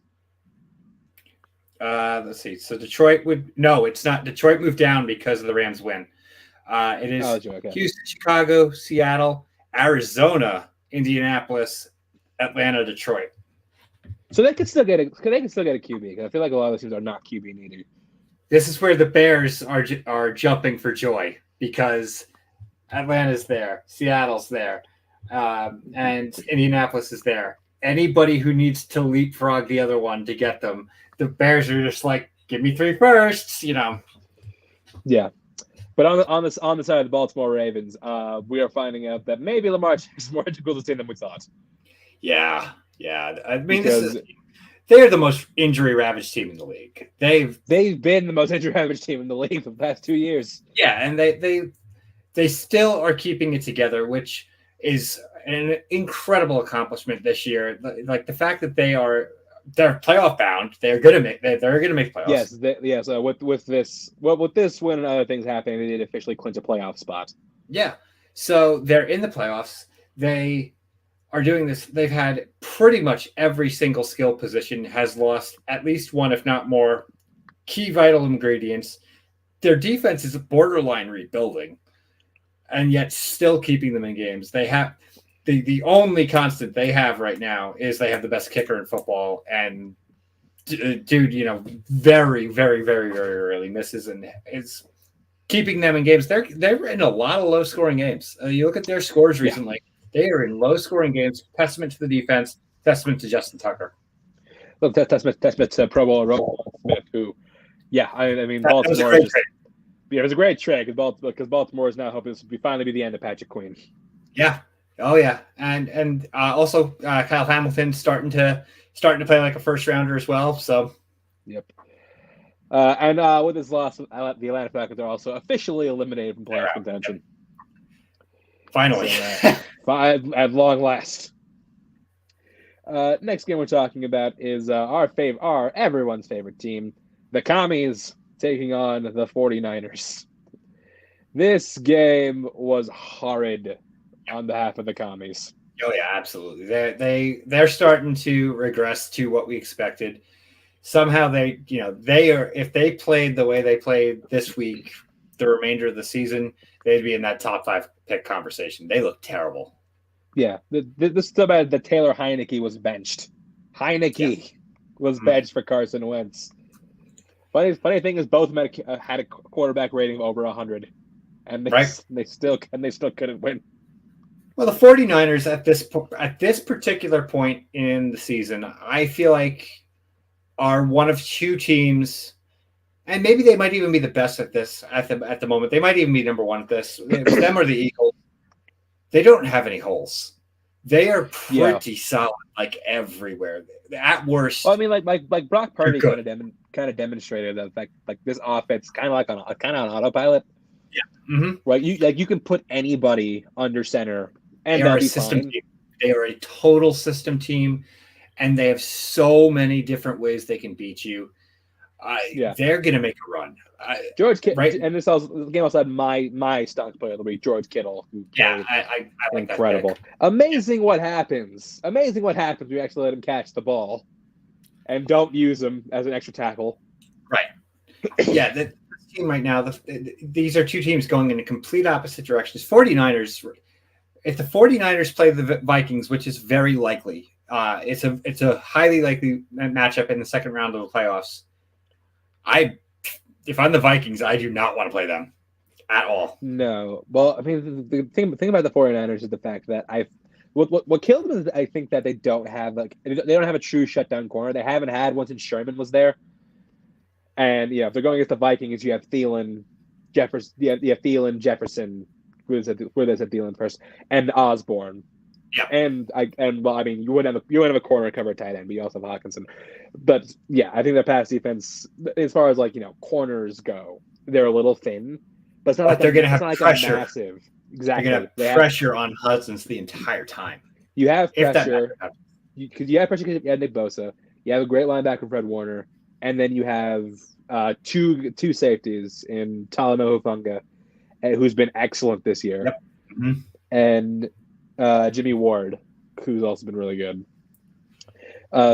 Let's see. So Detroit it's not. Detroit moved down because of the Rams win. It is Houston, Chicago, Seattle, Arizona, Indianapolis, Atlanta, Detroit. So they could still get a QB because I feel like a lot of the teams are not QB needed. This is where the Bears are jumping for joy because Atlanta's there, Seattle's there, and Indianapolis is there. Anybody who needs to leapfrog the other one to get them. The Bears are just like, give me 3 firsts, Yeah, but on the side of the Baltimore Ravens, we are finding out that maybe Lamar Jackson is more integral to the team than we thought. Yeah. I mean, they're the most injury-ravaged team in the league. They've been the most injury-ravaged team in the league for the past 2 years. Yeah, and they still are keeping it together, which is an incredible accomplishment this year. Like the fact that they're playoff bound. They're going to make playoffs. Yes. With this win and other things happening, they did officially clinch a playoff spot. Yeah. So they're in the playoffs. They are doing this. They've had pretty much every single skill position has lost at least one, if not more, key vital ingredients. Their defense is borderline rebuilding, and yet still keeping them in games. They have the only constant they have right now is they have the best kicker in football, and dude, very, very, very, very rarely misses, and it's keeping them in games. They're in a lot of low scoring games. You look at their scores recently; they are in low scoring games. Testament to the defense. Testament to Justin Tucker. Well, testament to Pro Bowler Roquan Smith, who, I mean, Baltimore just. Trade. Yeah, it was a great trade because Baltimore is now hoping this will finally be the end of Patrick Queen. Yeah. Oh yeah, and also Kyle Hamilton starting to play like a first rounder as well. So. Yep. And with his loss, the Atlanta Falcons are also officially eliminated from playoff contention. Finally, so, at long last. Next game we're talking about is everyone's favorite team, the Commies, taking on the 49ers. This game was horrid on behalf of the Commies. Oh yeah, absolutely. They're starting to regress to what we expected. Somehow they are, if they played the way they played this week, the remainder of the season, they'd be in that top 5 pick conversation. They look terrible. Yeah, this is so bad that Taylor Heineke was benched. Heineke was benched for Carson Wentz. Funny thing is, both men had a quarterback rating of over 100, and they still couldn't win. Well, the 49ers at this particular point in the season, I feel like are one of 2 teams, and maybe they might even be the best at this at the moment. They might even be number 1 at this. It's them or the Eagles. They don't have any holes. They are pretty solid, like everywhere. At worst, well, I mean, like Brock Purdy kind of demonstrated that fact, like this offense kind of on autopilot. Yeah, mm-hmm. Right. You can put anybody under center, and they are a system team. They are a total system team, and they have so many different ways they can beat you. They're going to make a run. George Kittle, right? And the game also had my stock player of the week, George Kittle. Who I like incredible. That pick. Amazing what happens. Amazing what happens when you actually let him catch the ball and don't use him as an extra tackle. Right. Yeah, this team right now, these are 2 teams going in a complete opposite directions. 49ers, if the 49ers play the Vikings, which is very likely, it's a highly likely matchup in the second round of the playoffs. If I'm the Vikings, I do not want to play them at all. No. Well, I mean, the thing about the 49ers is the fact that what killed them is I think that they don't have a true shutdown corner. They haven't had one since Sherman was there. And if they're going against the Vikings, you have Thielen, Jefferson. You have Thielen, Jefferson, where they said Thielen first, and Osborne. Yeah. And I mean, you wouldn't have a corner cover tight end, but you also have Hawkinson. But yeah, I think the pass defense, as far as corners go, they're a little thin. But it's not like they're going to have pressure. Massive. Exactly. They're going to have pressure on Hudson's the entire time. You have pressure. You have pressure because you have Nick Bosa. You have a great linebacker, Fred Warner, and then you have two safeties in Talanoa Hufanga, who's been excellent this year. Yep. Mm-hmm. And Jimmy Ward, who's also been really good.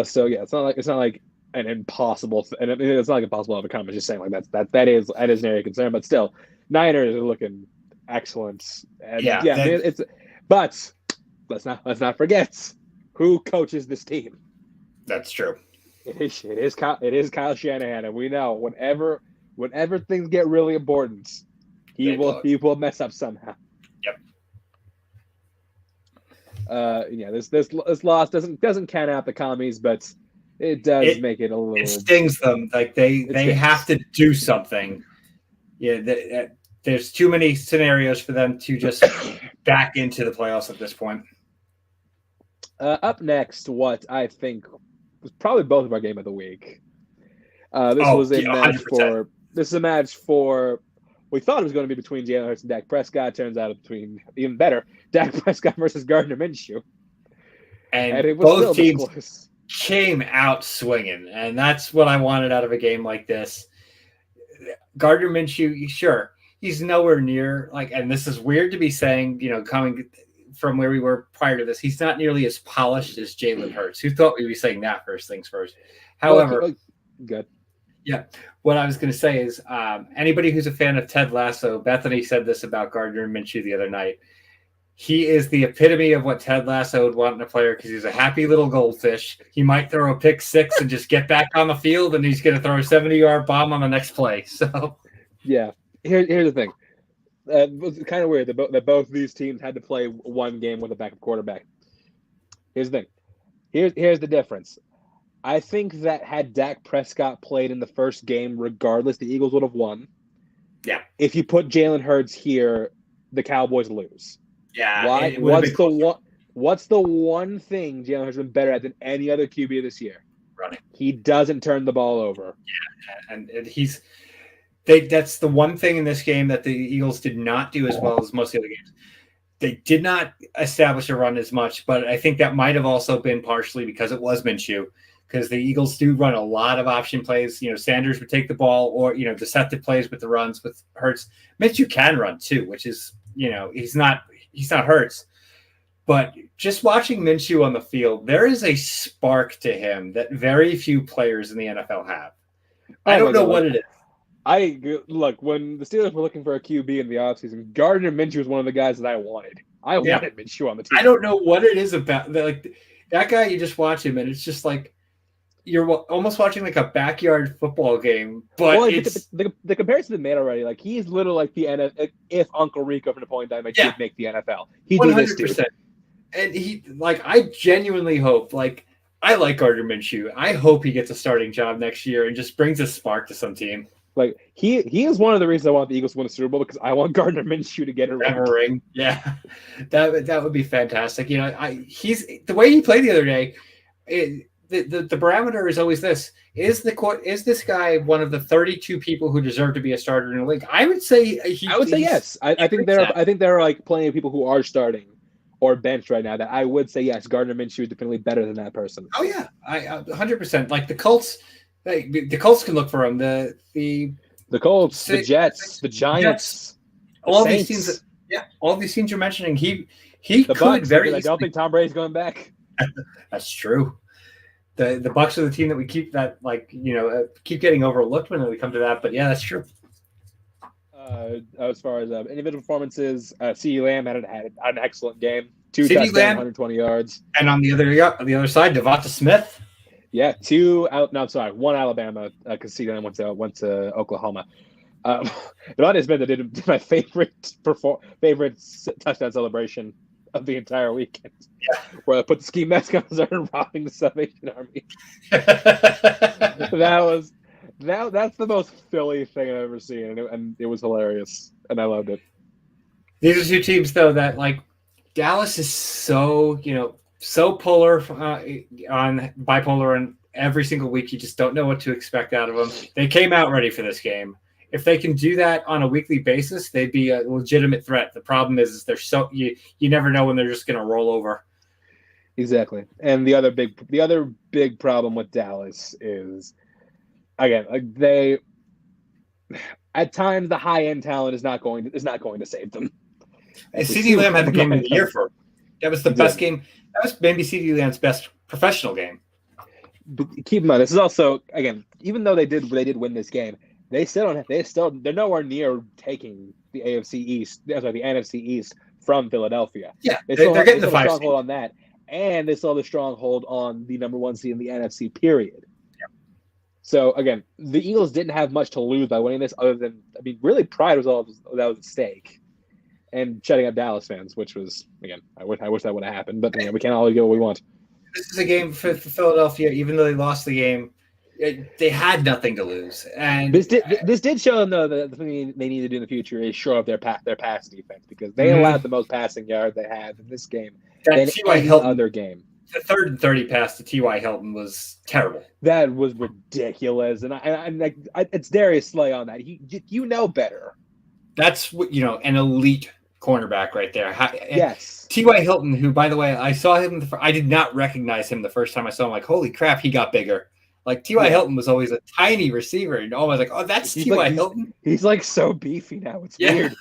So yeah, it's not like an impossible, and it's not like impossible to overcome. It's just saying that is an area of concern, but still, Niners are looking excellent. And but let's not forget who coaches this team. That's true. It is Kyle Shanahan, and we know whenever things get really important, he will mess up somehow. Yep. This loss doesn't count out the Commies, but it does make it a little. It stings them. Like they have to do something. Yeah, there's too many scenarios for them to just back into the playoffs at this point. Up next, what I think was probably both of our game of the week. This is a match for. We thought it was going to be between Jalen Hurts and Dak Prescott. Turns out it's between, even better, Dak Prescott versus Gardner Minshew. And it was both teams came out swinging, and that's what I wanted out of a game like this. Gardner Minshew, sure, he's nowhere near and this is weird to be saying, coming from where we were prior to this, he's not nearly as polished as Jalen Hurts. Who thought we'd be saying that first things first? However, good. Yeah. What I was going to say is anybody who's a fan of Ted Lasso, Bethany said this about Gardner Minshew the other night. he is the epitome of what Ted Lasso would want in a player because he's a happy little goldfish. He might throw a pick six and just get back on the field, and he's going to throw a 70-yard bomb on the next play. So, yeah. Here's the thing. It was kind of weird that both these teams had to play one game with a backup quarterback. Here's the thing. Here's the difference. I think that had Dak Prescott played in the first game, regardless, the Eagles would have won. Yeah. If you put Jalen Hurts here, the Cowboys lose. Yeah. Why? What's the one thing Jalen Hurts has been better at than any other QB this year? Running. He doesn't turn the ball over. Yeah, and that's the one thing in this game that the Eagles did not do as well as most of the other games. They did not establish a run as much, but I think that might have also been partially because it was Minshew, because the Eagles do run a lot of option plays. Sanders would take the ball or, deceptive plays with the runs with Hurts. Minshew can run too, which is, he's not Hurts. But just watching Minshew on the field, there is a spark to him that very few players in the NFL have. I don't know what it is. Look, when the Steelers were looking for a QB in the offseason, Gardner Minshew was one of the guys that I wanted. I wanted Minshew on the team. I don't know what it is about that guy. You just watch him, and it's just like you're almost watching like a backyard football game. But it's the comparison been made already. Like he's literally like the NFL. If Uncle Rico from Napoleon Dynamite did make the NFL, he'd 100%. Do this too. And I genuinely hope, I like Gardner Minshew. I hope he gets a starting job next year and just brings a spark to some team. Like he is one of the reasons I want the Eagles to win the Super Bowl, because I want Gardner Minshew to get a ring. Yeah, that would be fantastic. He's the way he played the other day. The barometer is always this: is this guy one of the 32 people who deserve to be a starter in the league? I would say yes. I think there are like plenty of people who are starting or benched right now that I would say yes. Gardner Minshew is definitely better than that person. Oh yeah, I 100%. Like the Colts. The Colts can look for him. The Colts, the Jets, the Giants, all these teams. All these teams you're mentioning. He could Bucs, very. I don't think Tom Brady's going back. That's true. The Bucs are the team that we keep keep getting overlooked when we come to that. But yeah, that's true. As far as individual performances, CeeDee Lamb had an excellent game. 2 touchdowns, 120 yards. And on the other side, Devonta Smith. Yeah, one Alabama, because CeeDee Lamb went to Oklahoma. Devonta Smith did my favorite touchdown celebration of the entire weekend, where I put the ski mask on and started robbing the Salvation Army. That's the most Philly thing I've ever seen, and it was hilarious, and I loved it. These are two teams, though, that Dallas is so polar on bipolar, and every single week you just don't know what to expect out of them. They came out ready for this game. If they can do that on a weekly basis, they'd be a legitimate threat. The problem is they're you never know when they're just going to roll over. Exactly. And the other big problem with Dallas is, again, they at times the high end talent is not going to save them. CeeDee Lamb had the game of the year for. That was the best game. That was maybe CeeDee Lamb's best professional game. But keep in mind, this is also, again, even though they did win this game, they're nowhere near taking the NFC East from Philadelphia. Yeah, they're getting the 5 stronghold on that, and they still have the stronghold on the number 1 seed in the NFC. Period. Yeah. So again, the Eagles didn't have much to lose by winning this, other than really pride was all that was at stake, and shutting up Dallas fans, which was, again, I wish that would have happened, but we can't always get what we want. This is a game for Philadelphia. Even though they lost the game, they had nothing to lose. And this did show them, though, that the thing they need to do in the future is shore up their pass defense, because they allowed the most passing yards they had in this game than any other game. The 3rd and 30 pass to T.Y. Hilton was terrible. That was ridiculous, and it's Darius Slay on that. You know better. That's what an elite cornerback right there. Yes. T.Y. Hilton, who, by the way, I saw him. I did not recognize him the first time I saw him. Like, holy crap, he got bigger. Like, T.Y. Hilton was always a tiny receiver. And I was like, oh, that's T.Y. Hilton? He's so beefy now. It's weird.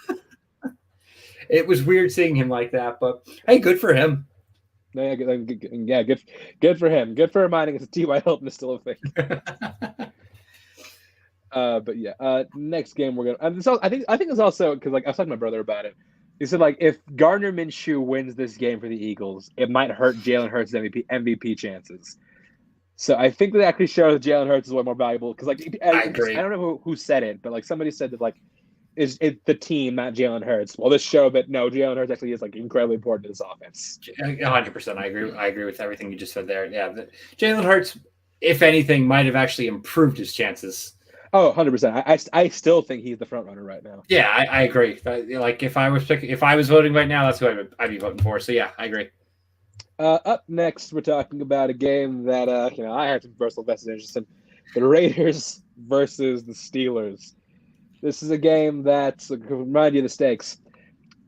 It was weird seeing him like that. But, hey, good for him. Yeah, good for him. Good for reminding us that T.Y. Hilton is still a thing. But yeah, next game we're gonna. I think it's also because I was talking to my brother about it. He said, like, if Gardner Minshew wins this game for the Eagles, it might hurt Jalen Hurts' MVP chances. So I think that actually shows Jalen Hurts is way more valuable because, like, I I agree. don't know who said it, but like somebody said that like is it the team, not Jalen Hurts. Well, this show that no, Jalen Hurts actually is like incredibly important to this offense. 100%. I agree with everything you just said there. Yeah, Jalen Hurts, if anything, might have actually improved his chances. Oh, 100%. I still think he's the front runner right now. Yeah, I agree. Like if I was voting right now, that's who I'd be voting for. So yeah, I agree. Up next, we're talking about a game that I have some personal vested interest in: the Raiders versus the Steelers. This is a game that, to remind you of the stakes,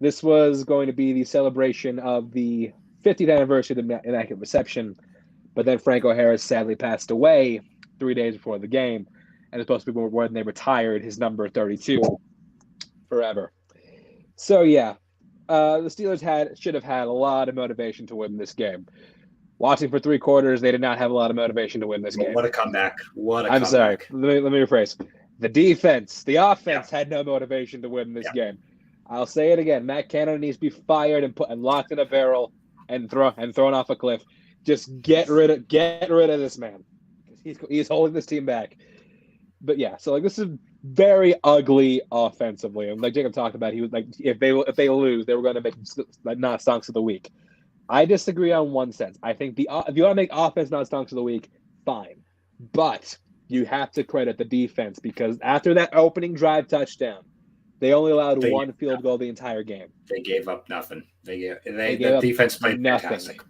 this was going to be the celebration of the 50th anniversary of the Immaculate Reception, but then Franco Harris sadly passed away 3 days before the game, and it's supposed to be when they retired his number 32 forever. So yeah, the Steelers should have had a lot of motivation to win this game. Watching for 3 quarters, they did not have a lot of motivation to win this game. What a comeback! I'm sorry. Let me rephrase. The offense had no motivation to win this game. I'll say it again. Matt Canada needs to be fired and locked in a barrel and thrown off a cliff. Just get rid of this man. He's holding this team back. But yeah, so like this is very ugly offensively. And like Jacob talked about, he was like if they lose, they were going to make like not stonks of the week. I disagree on one sense. I think if you want to make offense not stonks of the week, fine. But you have to credit the defense because after that opening drive touchdown, they only allowed one field goal the entire game. They gave up nothing. The defense played nothing. Fantastic.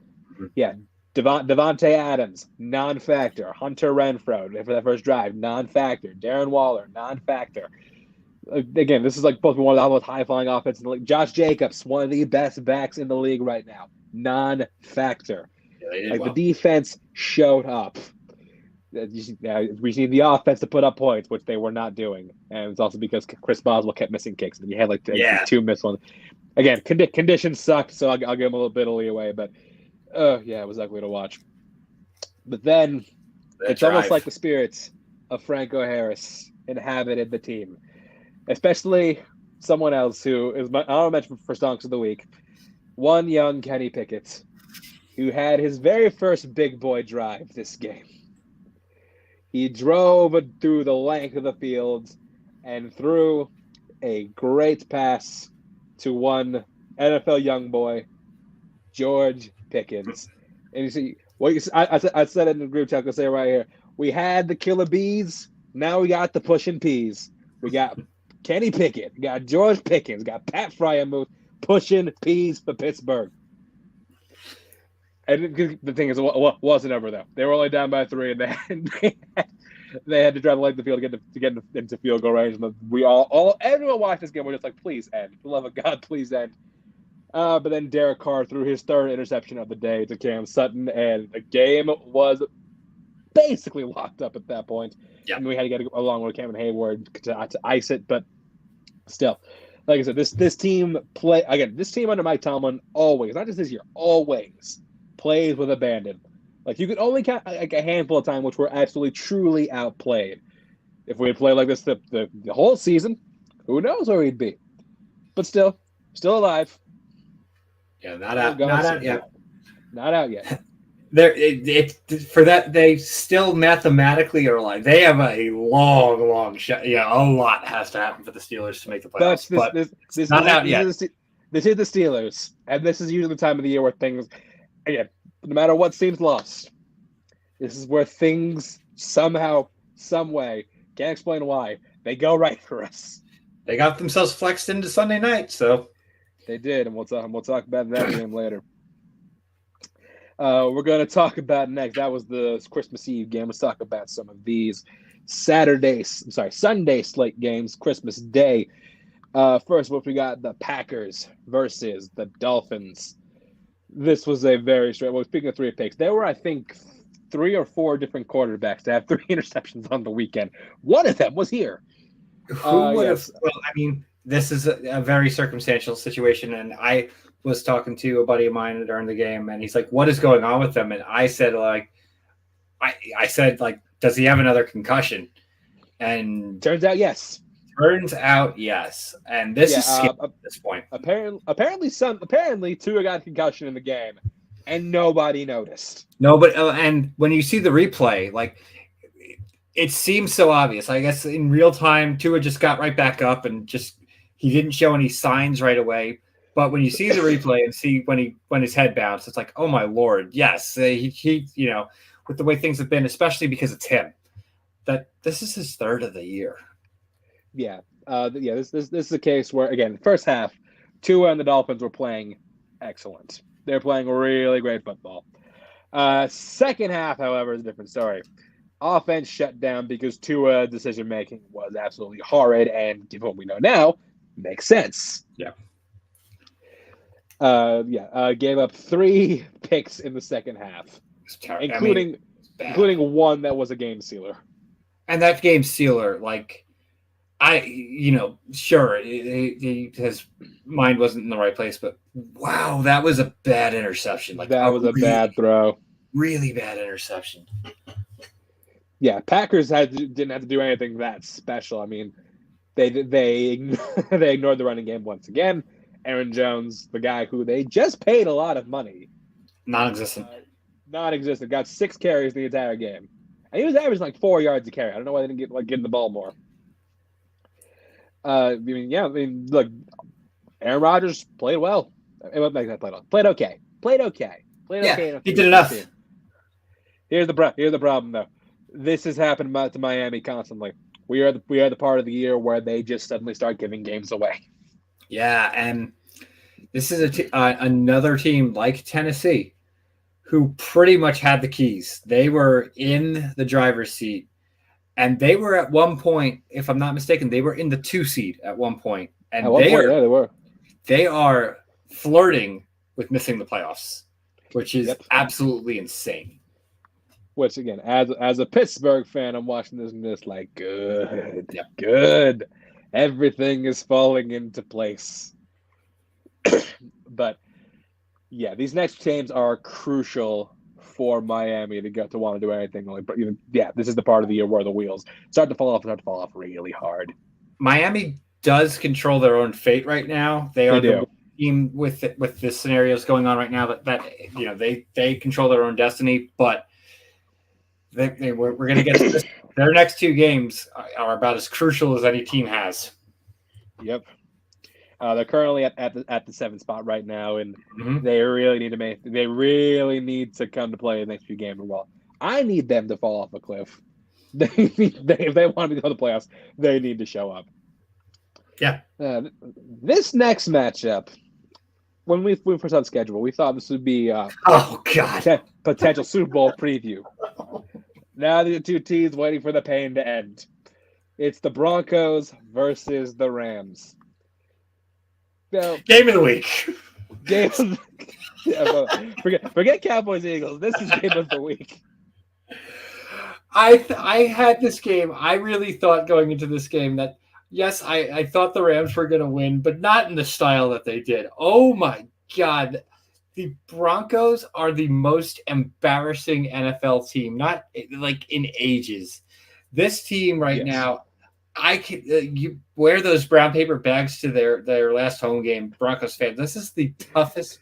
Yeah. Devontae Adams, non-factor. Hunter Renfrow for that first drive, non-factor. Darren Waller, non-factor. Again, this is like supposed to be one of the most high-flying offenses in the league. Josh Jacobs, one of the best backs in the league right now, non-factor. Yeah, the defense showed up. We need the offense to put up points, which they were not doing, and it's also because Chris Boswell kept missing kicks, and he had like 2 missed ones. Again, conditions sucked, so I'll give him a little bit of leeway, but it was ugly to watch. But then it's almost like the spirits of Franco Harris inhabited the team, especially someone else who is I don't mention for stonks of the week. One young Kenny Pickett, who had his very first big boy drive this game. He drove through the length of the field and threw a great pass to one NFL young boy, George Pickens. And you see, I said it in the group chat. I'll say it right here. We had the killer bees. Now we got the pushing peas. We got Kenny Pickett. We got George Pickens. Got Pat Fryermuth pushing peas for Pittsburgh. And the thing is, it wasn't over though. They were only down by 3, and they had to drive the length of the field to get into field goal range. And everyone watched this game. We're just like, please end. For the love of God, please end. But then Derek Carr threw his 3rd interception of the day to Cam Sutton, and the game was basically locked up at that point. Yeah. And we had to get along with Cameron Hayward to ice it, but still. Like I said, this team under Mike Tomlin always, not just this year, always plays with abandon. Like you could only count like a handful of times which were absolutely truly outplayed. If we had played like this the whole season, who knows where we'd be? But still alive. Yeah, not out yet. Not out yet. For that, they still mathematically are alive. They have a long shot. Yeah, a lot has to happen for the Steelers to make the playoffs. This not out yet. This is the Steelers, and this is usually the time of the year where things, again, no matter what seems lost, this is where things somehow, some way, can't explain why, they go right for us. They got themselves flexed into Sunday night, so they did, and we'll talk about that game later. We're going to talk about next. That was the Christmas Eve game. Let's talk about some of these Sunday slate games, Christmas Day. First, we got the Packers versus the Dolphins. This was a very straight. Well, speaking of 3 picks, there were, I think, 3 or 4 different quarterbacks to have 3 interceptions on the weekend. One of them was here. Who would have? Well, I mean, this is a very circumstantial situation, and I was talking to a buddy of mine during the game, and he's like, "What is going on with him?" And I said, I said, does he have another concussion? And turns out, yes. Turns out, yes. And this is scary at this point. Apparently, Tua got a concussion in the game, and nobody noticed. No, but and when you see the replay, like it seems so obvious. I guess in real time, Tua just got right back up and he didn't show any signs right away. But when you see the replay and see when his head bounced, it's like, oh my Lord, yes, he with the way things have been, especially because it's him, that this is his third of the year. Yeah, This is a case where, again, first half, Tua and the Dolphins were playing excellent. They're playing really great football. Second half, however, is a different story. Offense shut down because Tua decision making was absolutely horrid, and given what we know now, makes sense. Yeah. Gave up 3 picks in the second half, including one that was a game sealer. And that game sealer, like, sure, his mind wasn't in the right place, but wow, that was a bad interception. Like that was a bad throw. Really bad interception. Yeah, Packers didn't have to do anything that special. I mean, they ignored the running game once again. Aaron Jones, the guy who they just paid a lot of money, non-existent, got 6 carries the entire game, and he was averaging like 4 yards a carry. I don't know why they didn't get the ball more. Look, Aaron Rodgers played well. Played okay. He did enough. Here's the problem, though. This has happened to Miami constantly. We are the part of the year where they just suddenly start giving games away. Yeah, and this is another team like Tennessee who pretty much had the keys. They were in the driver's seat, and they were at one point, if I'm not mistaken, they were in the 2 seed at one point. And they were. They are flirting with missing the playoffs, which is absolutely insane. Which, again, as a Pittsburgh fan, I'm watching this and it's like, good. Everything is falling into place. But, yeah, these next games are crucial for Miami to want to do anything. This is the part of the year where the wheels start to fall off really hard. Miami does control their own fate right now. They are the team with the scenarios going on right now that they control their own destiny, but we're going to get to this. Their next 2 games are about as crucial as any team has. Yep. They're currently at the 7th spot right now, and they really need to come to play the next few games. Well, I need them to fall off a cliff. If they want to go to the playoffs, they need to show up. Yeah. This next matchup, when we first had the schedule, we thought this would be potential Super Bowl preview. Now the 2 teams waiting for the pain to end. It's the Broncos versus the Rams. Now, game of the week. Forget Cowboys Eagles. This is game of the week. I had this game. I really thought going into this game that yes, I thought the Rams were going to win, but not in the style that they did. Oh my God. The Broncos are the most embarrassing NFL team, not like in ages. This team now, you wear those brown paper bags to their last home game, Broncos fans. This is the toughest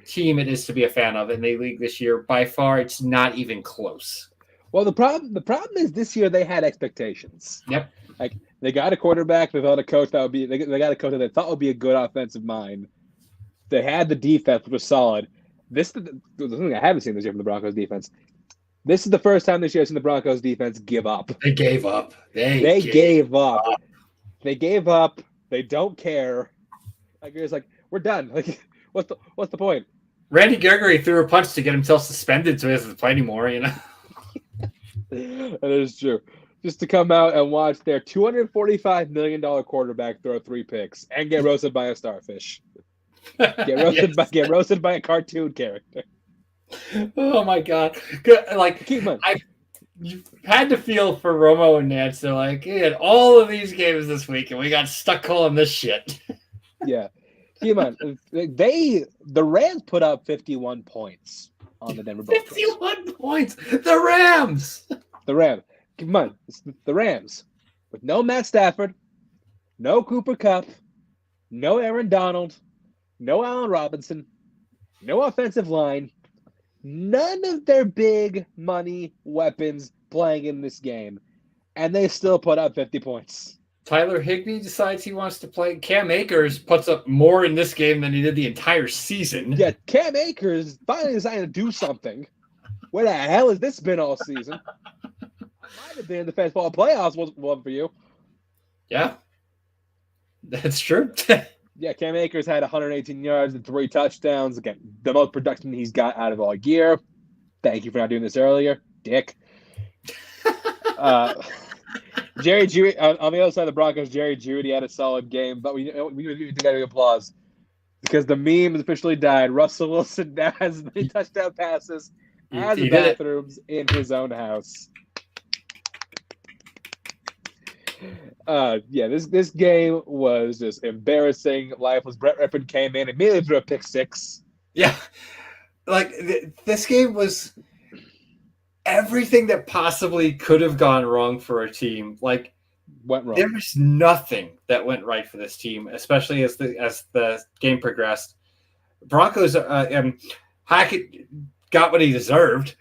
team it is to be a fan of in the league this year. By far, it's not even close. Well, the problem is this year they had expectations. Yep. Like they got a quarterback, they thought a coach that would be they got a coach that they thought would be a good offensive mind. They had the defense, which was solid. This is the thing I haven't seen this year from the Broncos defense. This is the first time this year I've seen the Broncos defense give up. They gave up. They gave up. They gave up. They don't care. Like it's like we're done. Like what's the point? Randy Gregory threw a punch to get himself suspended, so he doesn't play anymore. That is true. Just to come out and watch their $245 million quarterback throw 3 picks and get roasted by a starfish. Get roasted by a cartoon character. Oh my God! Good. Like you had to feel for Romo and Nance. They're like, he had all of these games this week, and we got stuck calling this shit. Yeah, keep on. The Rams put up 51 points on the Denver Broncos. 51 points. The Rams. Come on, it's the Rams with no Matt Stafford, No Cooper Kupp, no Aaron Donald, no Allen Robinson, no offensive line, none of their big money weapons playing in this game, and they still put up 50 points. Tyler Higbee decides he wants to play. Cam Akers puts up more in this game than he did the entire season. Yeah, Cam Akers finally decided to do something. Where the hell has this been all season? Might have been the fantasy football playoffs was one for you. Yeah, that's true. Yeah, Cam Akers had 118 yards and 3 touchdowns. Again, the most production he's got out of all year. Thank you for not doing this earlier, dick. Jerry Jeudy on the other side of the Broncos. Jerry Jeudy had a solid game, but we got to applause because the meme has officially died. Russell Wilson now has many touchdown passes as bathrooms in his own house. This game was just embarrassing. Lifeless. Brett Rippon came in immediately threw a pick 6. Yeah, like this game was everything that possibly could have gone wrong for a team. Like went wrong. There was nothing that went right for this team, especially as the game progressed. Broncos Hackett got what he deserved.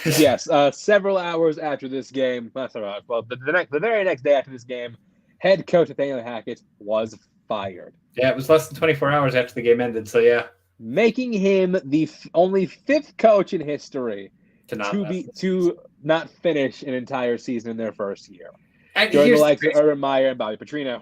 Yes, several hours after this game, the very next day after this game, head coach Nathaniel Hackett was fired. Yeah, it was less than 24 hours after the game ended, so yeah. Making him the only 5th coach in history to not finish an entire season in their first year. And during the likes of Urban Meyer and Bobby Petrino.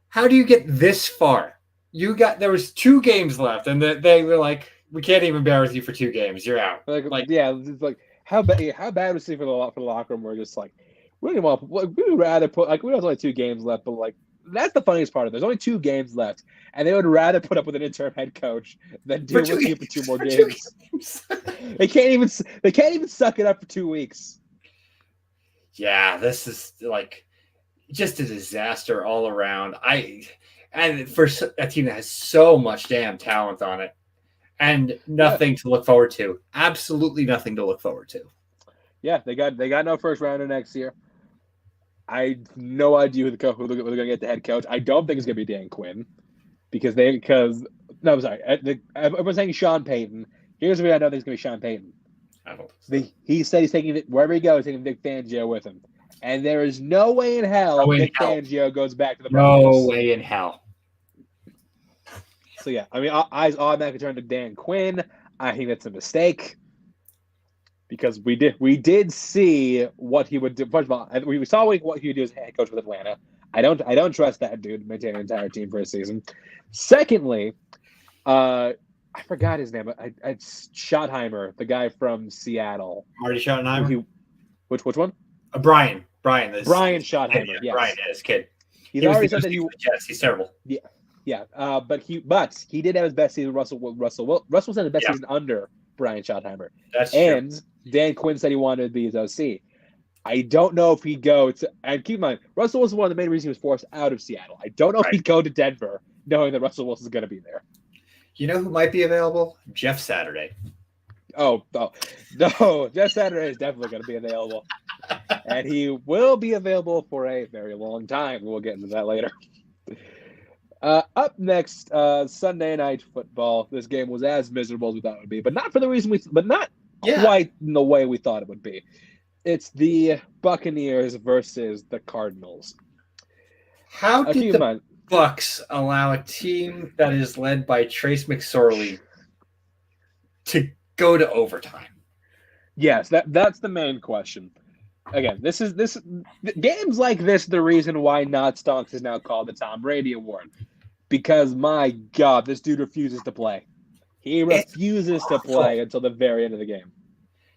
How do you get this far? There was 2 games left, and they were like, we can't even bear with you for 2 games. You're out. It's like how bad was it for the locker room? We're just like, we don't want. We would rather put we have only 2 games left, but like that's the funniest part of it. There's only 2 games left, and they would rather put up with an interim head coach than deal with you for 2 more games. They can't even suck it up for 2 weeks. Yeah, this is like just a disaster all around. And for a team that has so much damn talent on it. And nothing to look forward to. Absolutely nothing to look forward to. Yeah, they got no first rounder next year. I have no idea who they're going to get the head coach. I don't think it's going to be Dan Quinn everyone's saying Sean Payton. Here's where I don't think it's going to be Sean Payton. I don't think so. He said he's taking it wherever he goes, taking Vic Fangio with him, and there is no way in hell Vic Fangio goes back to the Broncos. No way in hell. So, yeah, I mean, eyes automatically turn to Dan Quinn. I think that's a mistake because we did see what he would do. First of all, we saw what he would do as head coach with Atlanta. I don't trust that dude to maintain an entire team for a season. Secondly, I forgot his name. It's Schottenheimer, the guy from Seattle. Marty Schottenheimer? Which one? Brian. Brian Schottenheimer. Yeah, yes. Brian, his kid. He's already said that he's terrible. Yeah. Yeah, but he did have his best season. Russell said his best season under Brian Schottenheimer. That's true. And Dan Quinn said he wanted to be his OC. I don't know if he'd go to. And keep in mind, Russell was one of the main reasons he was forced out of Seattle. I don't know if he'd go to Denver, knowing that Russell Wilson's going to be there. You know who might be available? Jeff Saturday. Oh no, Jeff Saturday is definitely going to be available, and he will be available for a very long time. We'll get into that later. Up next, Sunday Night Football. This game was as miserable as we thought it would be, but not for the reason quite in the way we thought it would be. It's the Buccaneers versus the Cardinals. How did the Bucs allow a team that is led by Trace McSorley to go to overtime? Yes, that's the main question. Again, this games like this. The reason why Not Stonks is now called the Tom Brady Award, because my God, this dude refuses to play. He refuses to play until the very end of the game.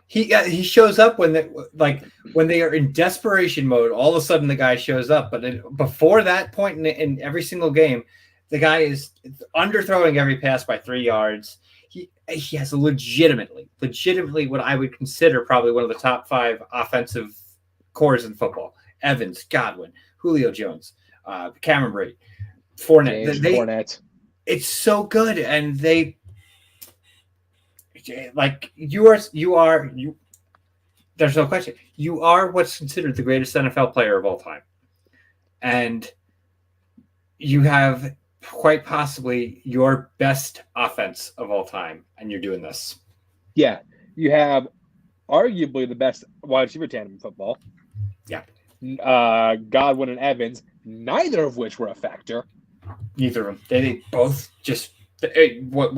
He shows up when they are in desperation mode. All of a sudden, the guy shows up. But before that point in every single game, the guy is underthrowing every pass by 3 yards. He has legitimately what I would consider probably one of the top 5 offensive cores in football. Evans, Godwin, Julio Jones, Cameron Brate, Fournette. It's so good, and they you are. There's no question. You are what's considered the greatest NFL player of all time, and you have quite possibly your best offense of all time, and you're doing this. Yeah, you have arguably the best wide receiver tandem in football. Yeah. Godwin and Evans, neither of which were a factor. Neither of them. They both just what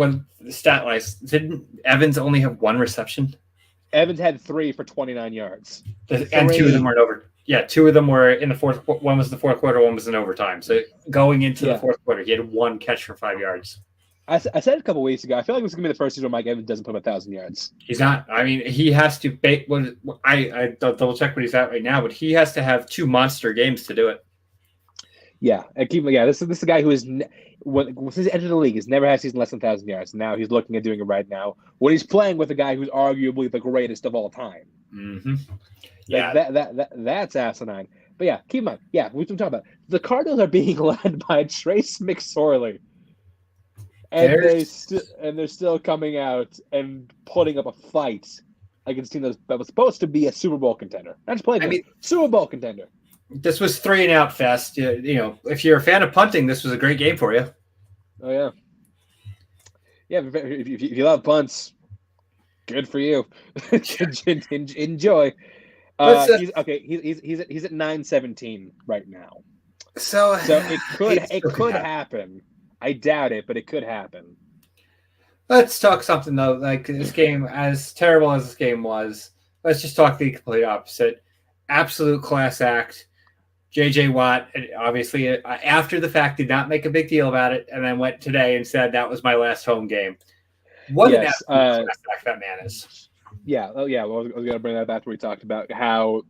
stat wise didn't Evans only have one reception? Evans had 3 for 29 yards. And 2 of them were over. Yeah, 2 of them were in the fourth. One was the fourth quarter. One was in overtime. So going into the fourth quarter, he had 1 catch for 5 yards. I said a couple weeks ago, I feel like this is going to be the first season where Mike Evans doesn't put up 1,000 yards. He's not. I mean, he has to I double check what he's at right now, but he has to have 2 monster games to do it. Yeah, this is the guy who is since he entered the league, he's never had a season less than 1,000 yards. Now he's looking at doing it right now when he's playing with a guy who's arguably the greatest of all time. Mm-hmm. Yeah, that's asinine. But yeah, keep in mind, we've been talking about the Cardinals are being led by Trace McSorley. And they're still coming out and putting up a fight against a team that was supposed to be a Super Bowl contender. Not just playing Super Bowl contender. This was 3-and-out fest. You know, if you're a fan of punting, this was a great game for you. Oh yeah, yeah. If you love punts, good for you. Enjoy. He's at 9-17 right now. So it could happen. I doubt it, but it could happen. Let's talk something though. Like this game, as terrible as this game was, let's just talk the complete opposite. Absolute class act. J.J. Watt, obviously, after the fact, did not make a big deal about it, and then went today and said that was my last home game. What an absolute class act that man is. Yeah. Oh, yeah. Well, I was going to bring that up after we talked about how.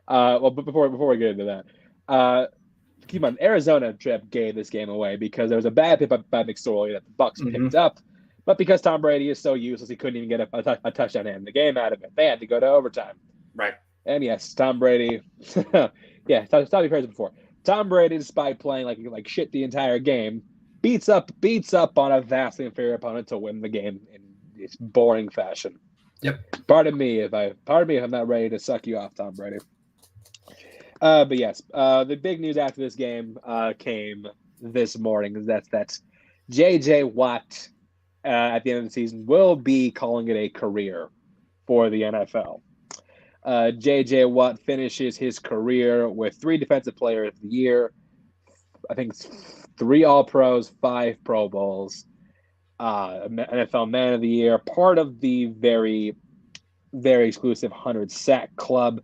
But before we get into that, keep on. Arizona trip gave this game away because there was a bad hit by McSorley that the Bucs picked up, but because Tom Brady is so useless, he couldn't even get a touchdown in the game out of it. They had to go to overtime. Right. And yes, Tom Brady. Yeah, Tommy Perez before. Tom Brady, despite playing like shit the entire game, beats up on a vastly inferior opponent to win the game in its boring fashion. Yep. Pardon me if I'm not ready to suck you off, Tom Brady. But yes, the big news after this game came this morning. That's J.J. Watt at the end of the season will be calling it a career for the NFL. J.J. Watt finishes his career with 3 Defensive Player of the Year, I think 3 All-Pros, 5 Pro Bowls, NFL Man of the Year, part of the very, very exclusive 100-sack club.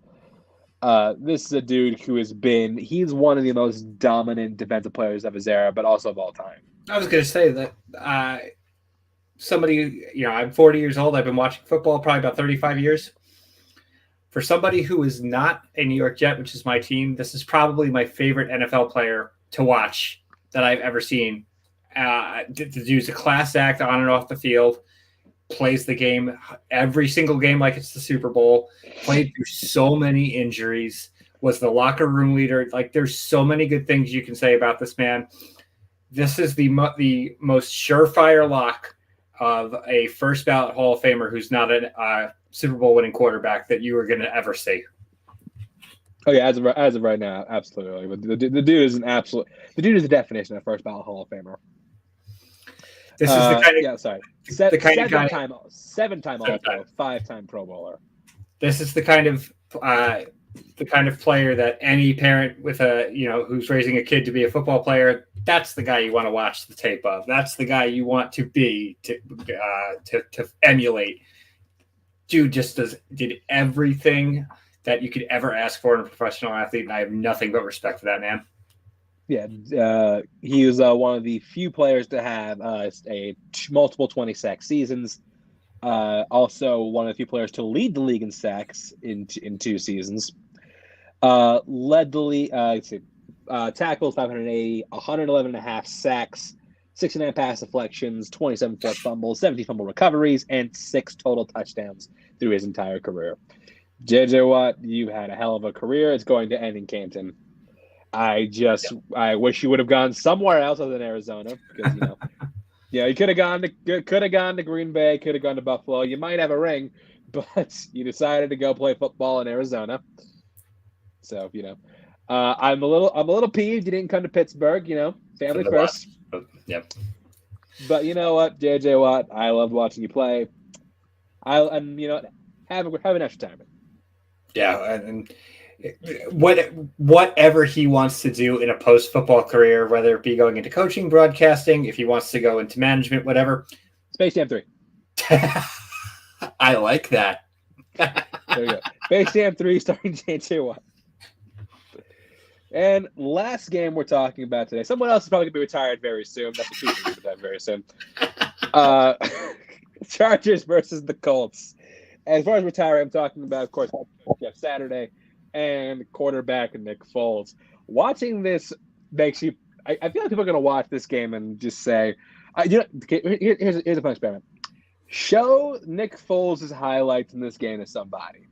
This is a dude who he's one of the most dominant defensive players of his era, but also of all time. I was going to say that somebody, I'm 40 years old. I've been watching football probably about 35 years. For somebody who is not a New York Jet, which is my team, this is probably my favorite NFL player to watch that I've ever seen. The dude's a class act on and off the field, plays the game, every single game like it's the Super Bowl, played through so many injuries, was the locker room leader. Like, there's so many good things you can say about this man. This is the most surefire lock of a first ballot Hall of Famer who's not a Super Bowl winning quarterback that you are going to ever see. Oh yeah, as of right now, absolutely. But the dude is the dude is the definition of first ballot Hall of Famer. This is the kind of seven-time All-Pro, 5-time Pro Bowler. This is the kind of player that any parent with who's raising a kid to be a football player, that's the guy you want to watch the tape of. That's the guy you want to be to emulate. Dude just did everything that you could ever ask for in a professional athlete, and I have nothing but respect for that man. Yeah, he was one of the few players to have multiple 20-sack seasons. Also, one of the few players to lead the league in sacks in 2 seasons. Led the league. Tackles 580, 111.5 sacks, 69 pass deflections, 27 forced fumbles, 17 fumble recoveries, and 6 total touchdowns through his entire career. J.J. Watt, you had a hell of a career. It's going to end in Canton. I wish you would have gone somewhere else other than Arizona because you could have gone to Green Bay, could have gone to Buffalo. You might have a ring, but you decided to go play football in Arizona. So I'm a little peeved you didn't come to Pittsburgh. For Family the first. one. Yep. But you know what, JJ Watt, I loved watching you play. And have an extra time. Yeah, and whatever he wants to do in a post football career, whether it be going into coaching, broadcasting, if he wants to go into management, whatever. Space Jam 3. I like that. There you go. Space Jam 3 starring JJ Watt. And last game we're talking about today. Someone else is probably going to be retired very soon. That's the truth. Going to be retired very soon. Chargers versus the Colts. As far as retiring, I'm talking about, of course, Jeff Saturday and quarterback Nick Foles. Watching this makes you. I feel like people are going to watch this game and just say, here's a fun experiment. Show Nick Foles' highlights in this game to somebody,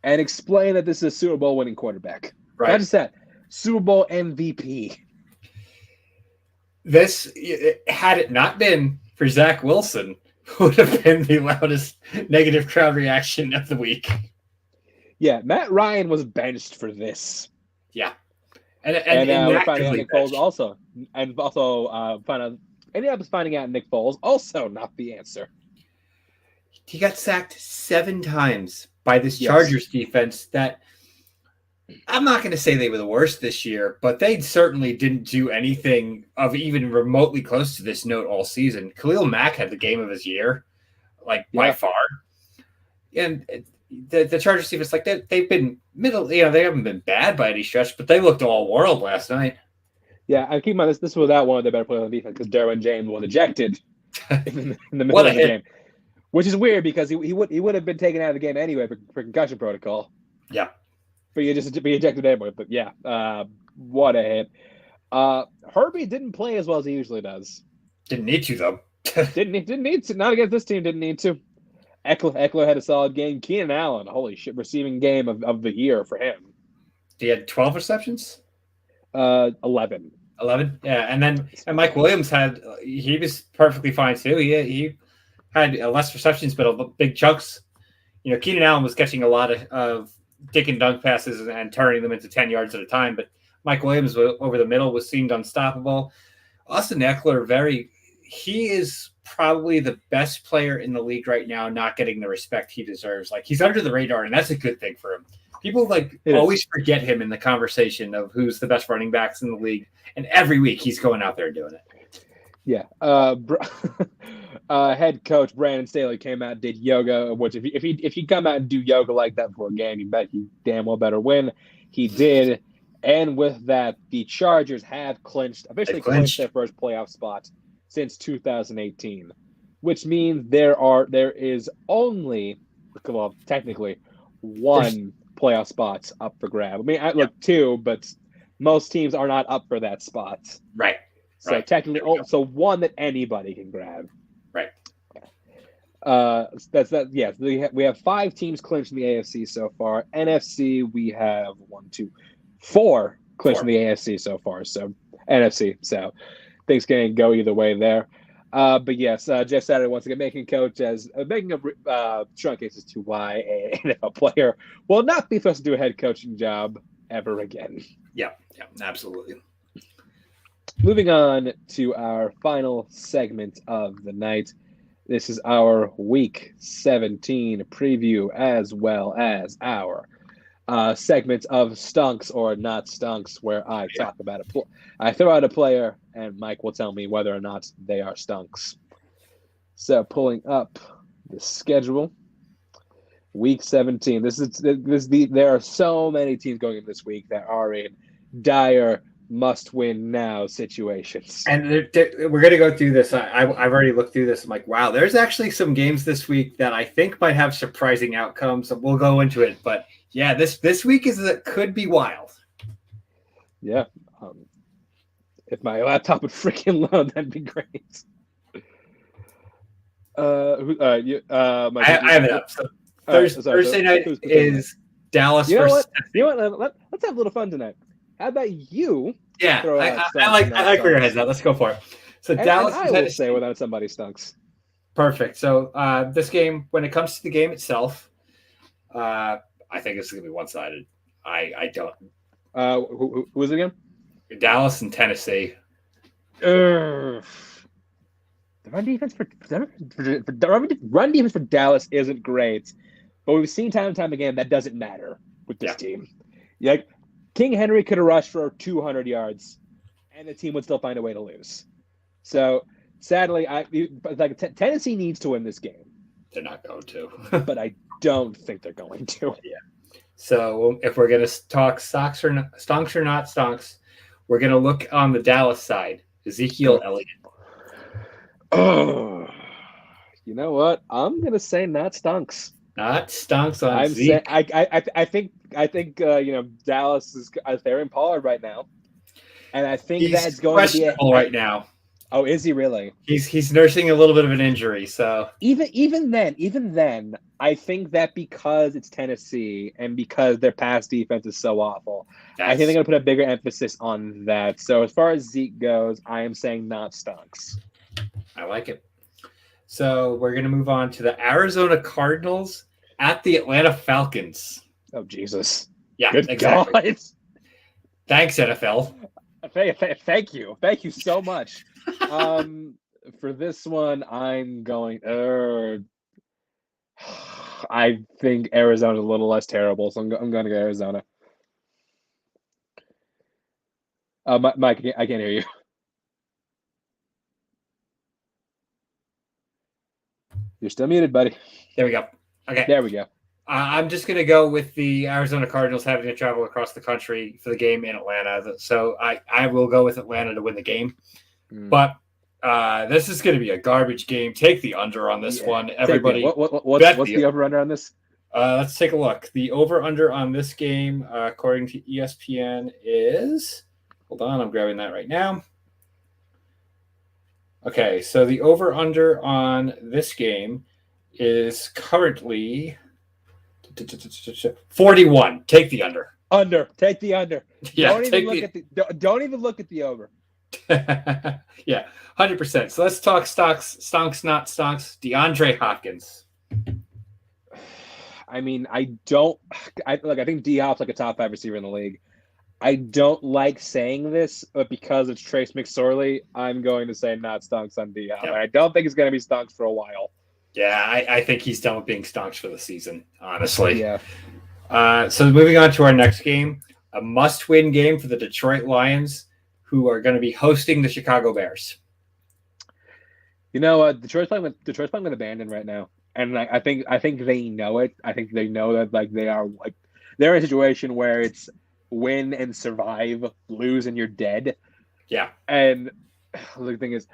and explain that this is a Super Bowl winning quarterback. Right. Not just that, Super Bowl MVP. This, had it not been for Zach Wilson, would have been the loudest negative crowd reaction of the week. Yeah, Matt Ryan was benched for this. Yeah, and we're finding out Nick Foles also, and also ended up finding out Nick Foles also not the answer. He got sacked 7 times by this Chargers defense that I'm not going to say they were the worst this year, but they certainly didn't do anything of even remotely close to this note all season. Khalil Mack had the game of his year, by far. And the Chargers defense, they've been middle, they haven't been bad by any stretch, but they looked all world last night. Yeah, and keep in mind, this was without one of the better players on the defense because Derwin James was ejected in the middle of the game. Which is weird because he would have been taken out of the game anyway for concussion protocol. Yeah. But you just be ejected anyway. But yeah, what a hit. Herbie didn't play as well as he usually does. Didn't need to, though. didn't need to. Not against this team, didn't need to. Eckler had a solid game. Keenan Allen, holy shit, receiving game of the year for him. He had 12 receptions? 11. 11? Yeah, and Mike Williams he was perfectly fine too. He had less receptions, but big chunks. Keenan Allen was catching a lot of dick and dunk passes and turning them into 10 yards at a time, but Mike Williams over the middle seemed unstoppable. Austin Eckler, he is probably the best player in the league right now, not getting the respect he deserves. He's under the radar, and that's a good thing for him. People always forget him in the conversation of who's the best running backs in the league, and every week he's going out there doing it. Yeah. Head coach Brandon Staley came out and did yoga, which if he come out and do yoga like that for a game, you bet he damn well better win. He did. And with that, the Chargers have officially clinched their first playoff spot since 2018, which means there is only, well, technically one playoff spot up for grab. I mean, look, 2, but most teams are not up for that spot. Right. So technically, so one that anybody can grab. Right. That's that. Yeah, we have 5 teams clinched in the AFC so far. NFC, we have 4 clinched in the AFC so far. So NFC. So things can go either way there. But yes, Jeff Saturday once again making a strong case as to why an NFL player will not be supposed to do a head coaching job ever again. Yeah, absolutely. Moving on to our final segment of the night. This is our Week 17 preview, as well as our segment of stunks or not stunks, where I talk about I throw out a player, and Mike will tell me whether or not they are stunks. So, pulling up the schedule, Week 17. There are so many teams going in this week that are in dire must-win now situations. And we're going to go through this. I've already looked through this. I'm like, wow, there's actually some games this week that I think might have surprising outcomes. So we'll go into it. But yeah, this week could be wild. Yeah. If my laptop would freaking load, that'd be great. I have it up. So Thursday night is Dallas versus. You know what? Let's have a little fun tonight. How about you? Yeah, I like where your head's at. Let's go for it. So Dallas. I will say without somebody stunks. Perfect. So this game, when it comes to the game itself, I think it's going to be one-sided. I don't. Who was it again? Dallas and Tennessee. The run defense run defense for Dallas isn't great, but we've seen time and time again that doesn't matter with this team. Like King Henry could have rushed for 200 yards, and the team would still find a way to lose. So sadly, Tennessee needs to win this game. They're not going to, but I don't think they're going to. Yeah. So if we're going to talk stonks or not stonks, we're going to look on the Dallas side. Ezekiel Elliott. Oh, you know what? I'm going to say not stonks. Not stonks on Zeke. I think Dallas is they're in Pollard right now, and I think that's going to be right now. Oh, is he really? He's nursing a little bit of an injury, so even then, I think that because it's Tennessee and because their pass defense is so awful, I think they're going to put a bigger emphasis on that. So as far as Zeke goes, I am saying not stonks. I like it. So we're going to move on to the Arizona Cardinals at the Atlanta Falcons. Oh, Jesus. Yeah, good exactly. God. Thanks, NFL. Thank you. Thank you so much. For this one, I'm going. I think Arizona's a little less terrible, so I'm going to go Arizona. Mike, I can't hear you. You're still muted, buddy. There we go. Okay. There we go. I'm just going to go with the Arizona Cardinals having to travel across the country for the game in Atlanta. So I will go with Atlanta to win the game. But this is going to be a garbage game. Take the under on this one. Everybody. What's the over-under on this? Let's take a look. The over-under on this game, according to ESPN, is... Hold on, I'm grabbing that right now. Okay, so the over-under on this game is currently 41. Take the under. Under. Take the under. Yeah, don't even look at the over. Yeah, 100%. So let's talk stonks, not stonks. DeAndre Hopkins. I mean, I think D-Hop's like a top 5 receiver in the league. I don't like saying this, but because it's Trace McSorley, I'm going to say not stonks on D-Hop. Yep. I don't think it's going to be stonks for a while. Yeah, I think he's done with being stonks for the season, honestly. Yeah. So moving on to our next game, a must-win game for the Detroit Lions, who are going to be hosting the Chicago Bears. You know, Detroit's playing with abandon right now, and I think they know it. I think they know that they're in a situation where it's win and survive, lose and you're dead. Yeah. And the thing is,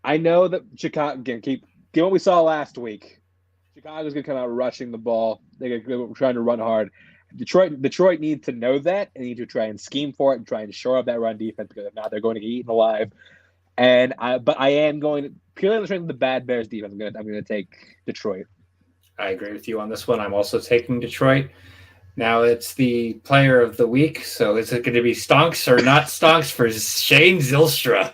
I know that Chicago can keep what we saw last week. Chicago's gonna come out rushing the ball. They're trying to run hard. Detroit needs to know that and need to try and scheme for it and try and shore up that run defense, because if not, they're going to get eaten alive. But I am going to, purely on the strength of the bad Bears defense, I'm going to take Detroit. I agree with you on this one. I'm also taking Detroit. Now it's the player of the week. So is it going to be stonks or not stonks for Shane Zylstra?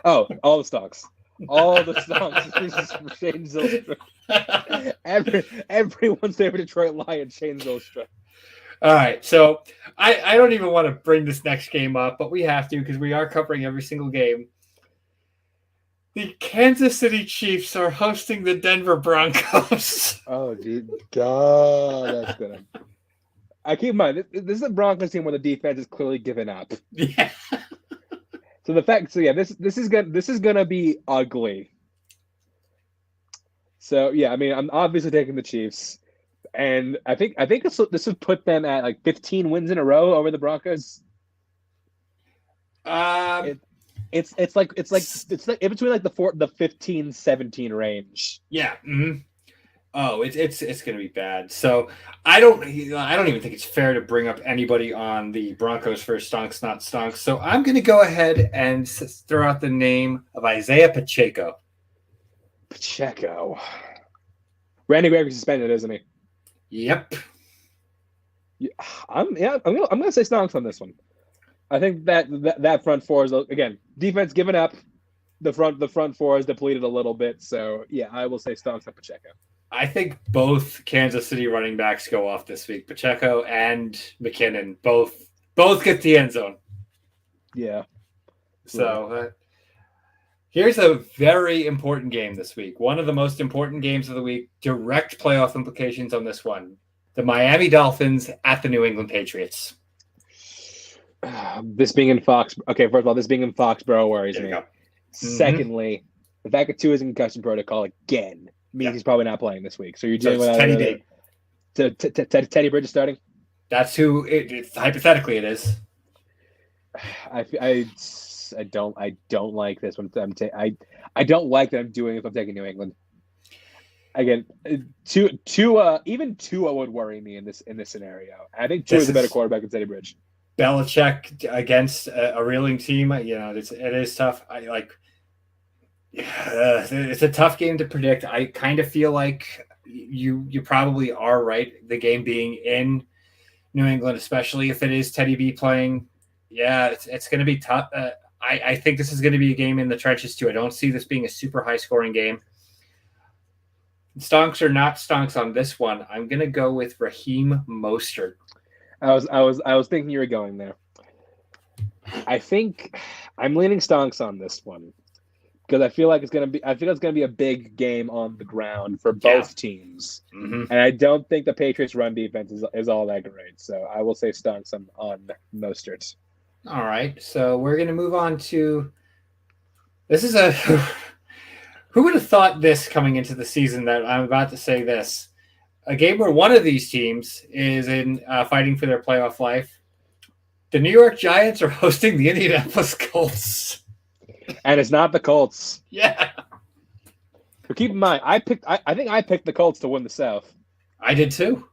Oh, all the stonks. All the stonks for Shane Zylstra. Everyone's favorite Detroit Lion, Shane Zylstra. All right. So I don't even want to bring this next game up, but we have to because we are covering every single game. The Kansas City Chiefs are hosting the Denver Broncos. Oh, dude. God, that's gonna. I keep in mind, this is a Broncos team where the defense is clearly given up. Yeah. This is gonna be ugly. So yeah, I mean, I'm obviously taking the Chiefs, and I think this would put them at like 15 wins in a row over the Broncos. It's like in between like the 15-17 range. Yeah. Mm-hmm. Oh, it's going to be bad. So I don't even think it's fair to bring up anybody on the Broncos for stonks, not stonks. So I'm going to go ahead and throw out the name of Isaiah Pacheco. Randy Gregory suspended, isn't he? Yep. Yeah, I'm gonna say stonks on this one. I think that front four is, again, defense given up. The front four is depleted a little bit. So yeah, I will say stonks on Pacheco. I think both Kansas City running backs go off this week. Pacheco and McKinnon both Both get the end zone. Yeah. So here's a very important game this week. One of the most important games of the week. Direct playoff implications on this one. The Miami Dolphins at the New England Patriots. This being in Fox. Okay, first of all, this being in Foxborough worries me. Secondly, the fact that Tua is in concussion protocol again means he's probably not playing this week. So you're dealing with Teddy B. So Teddy Bridges starting. That's who. Hypothetically, it is. I don't like this one. I don't like that I'm doing if I'm taking New England. Again, Tua would worry me in this scenario. I think Tua is a better quarterback than Teddy Bridge. Belichick against a reeling team, it is tough. It's a tough game to predict. I kind of feel like you probably are right. The game being in New England, especially if it is Teddy B playing, it's going to be tough. I think this is going to be a game in the trenches too. I don't see this being a super high scoring game. Stonks or not stonks on this one, I'm going to go with Raheem Mostert. I was thinking you were going there. I think I'm leaning stonks on this one because I feel it's gonna be a big game on the ground for both teams, and I don't think the Patriots' run defense is all that great. So I will say stonks on Mostert. All right, so we're gonna move on to this is who would have thought this coming into the season that I'm about to say this. A game where one of these teams is in fighting for their playoff life. The New York Giants are hosting the Indianapolis Colts. And it's not the Colts. Yeah. But keep in mind, I think I picked the Colts to win the South. I did too.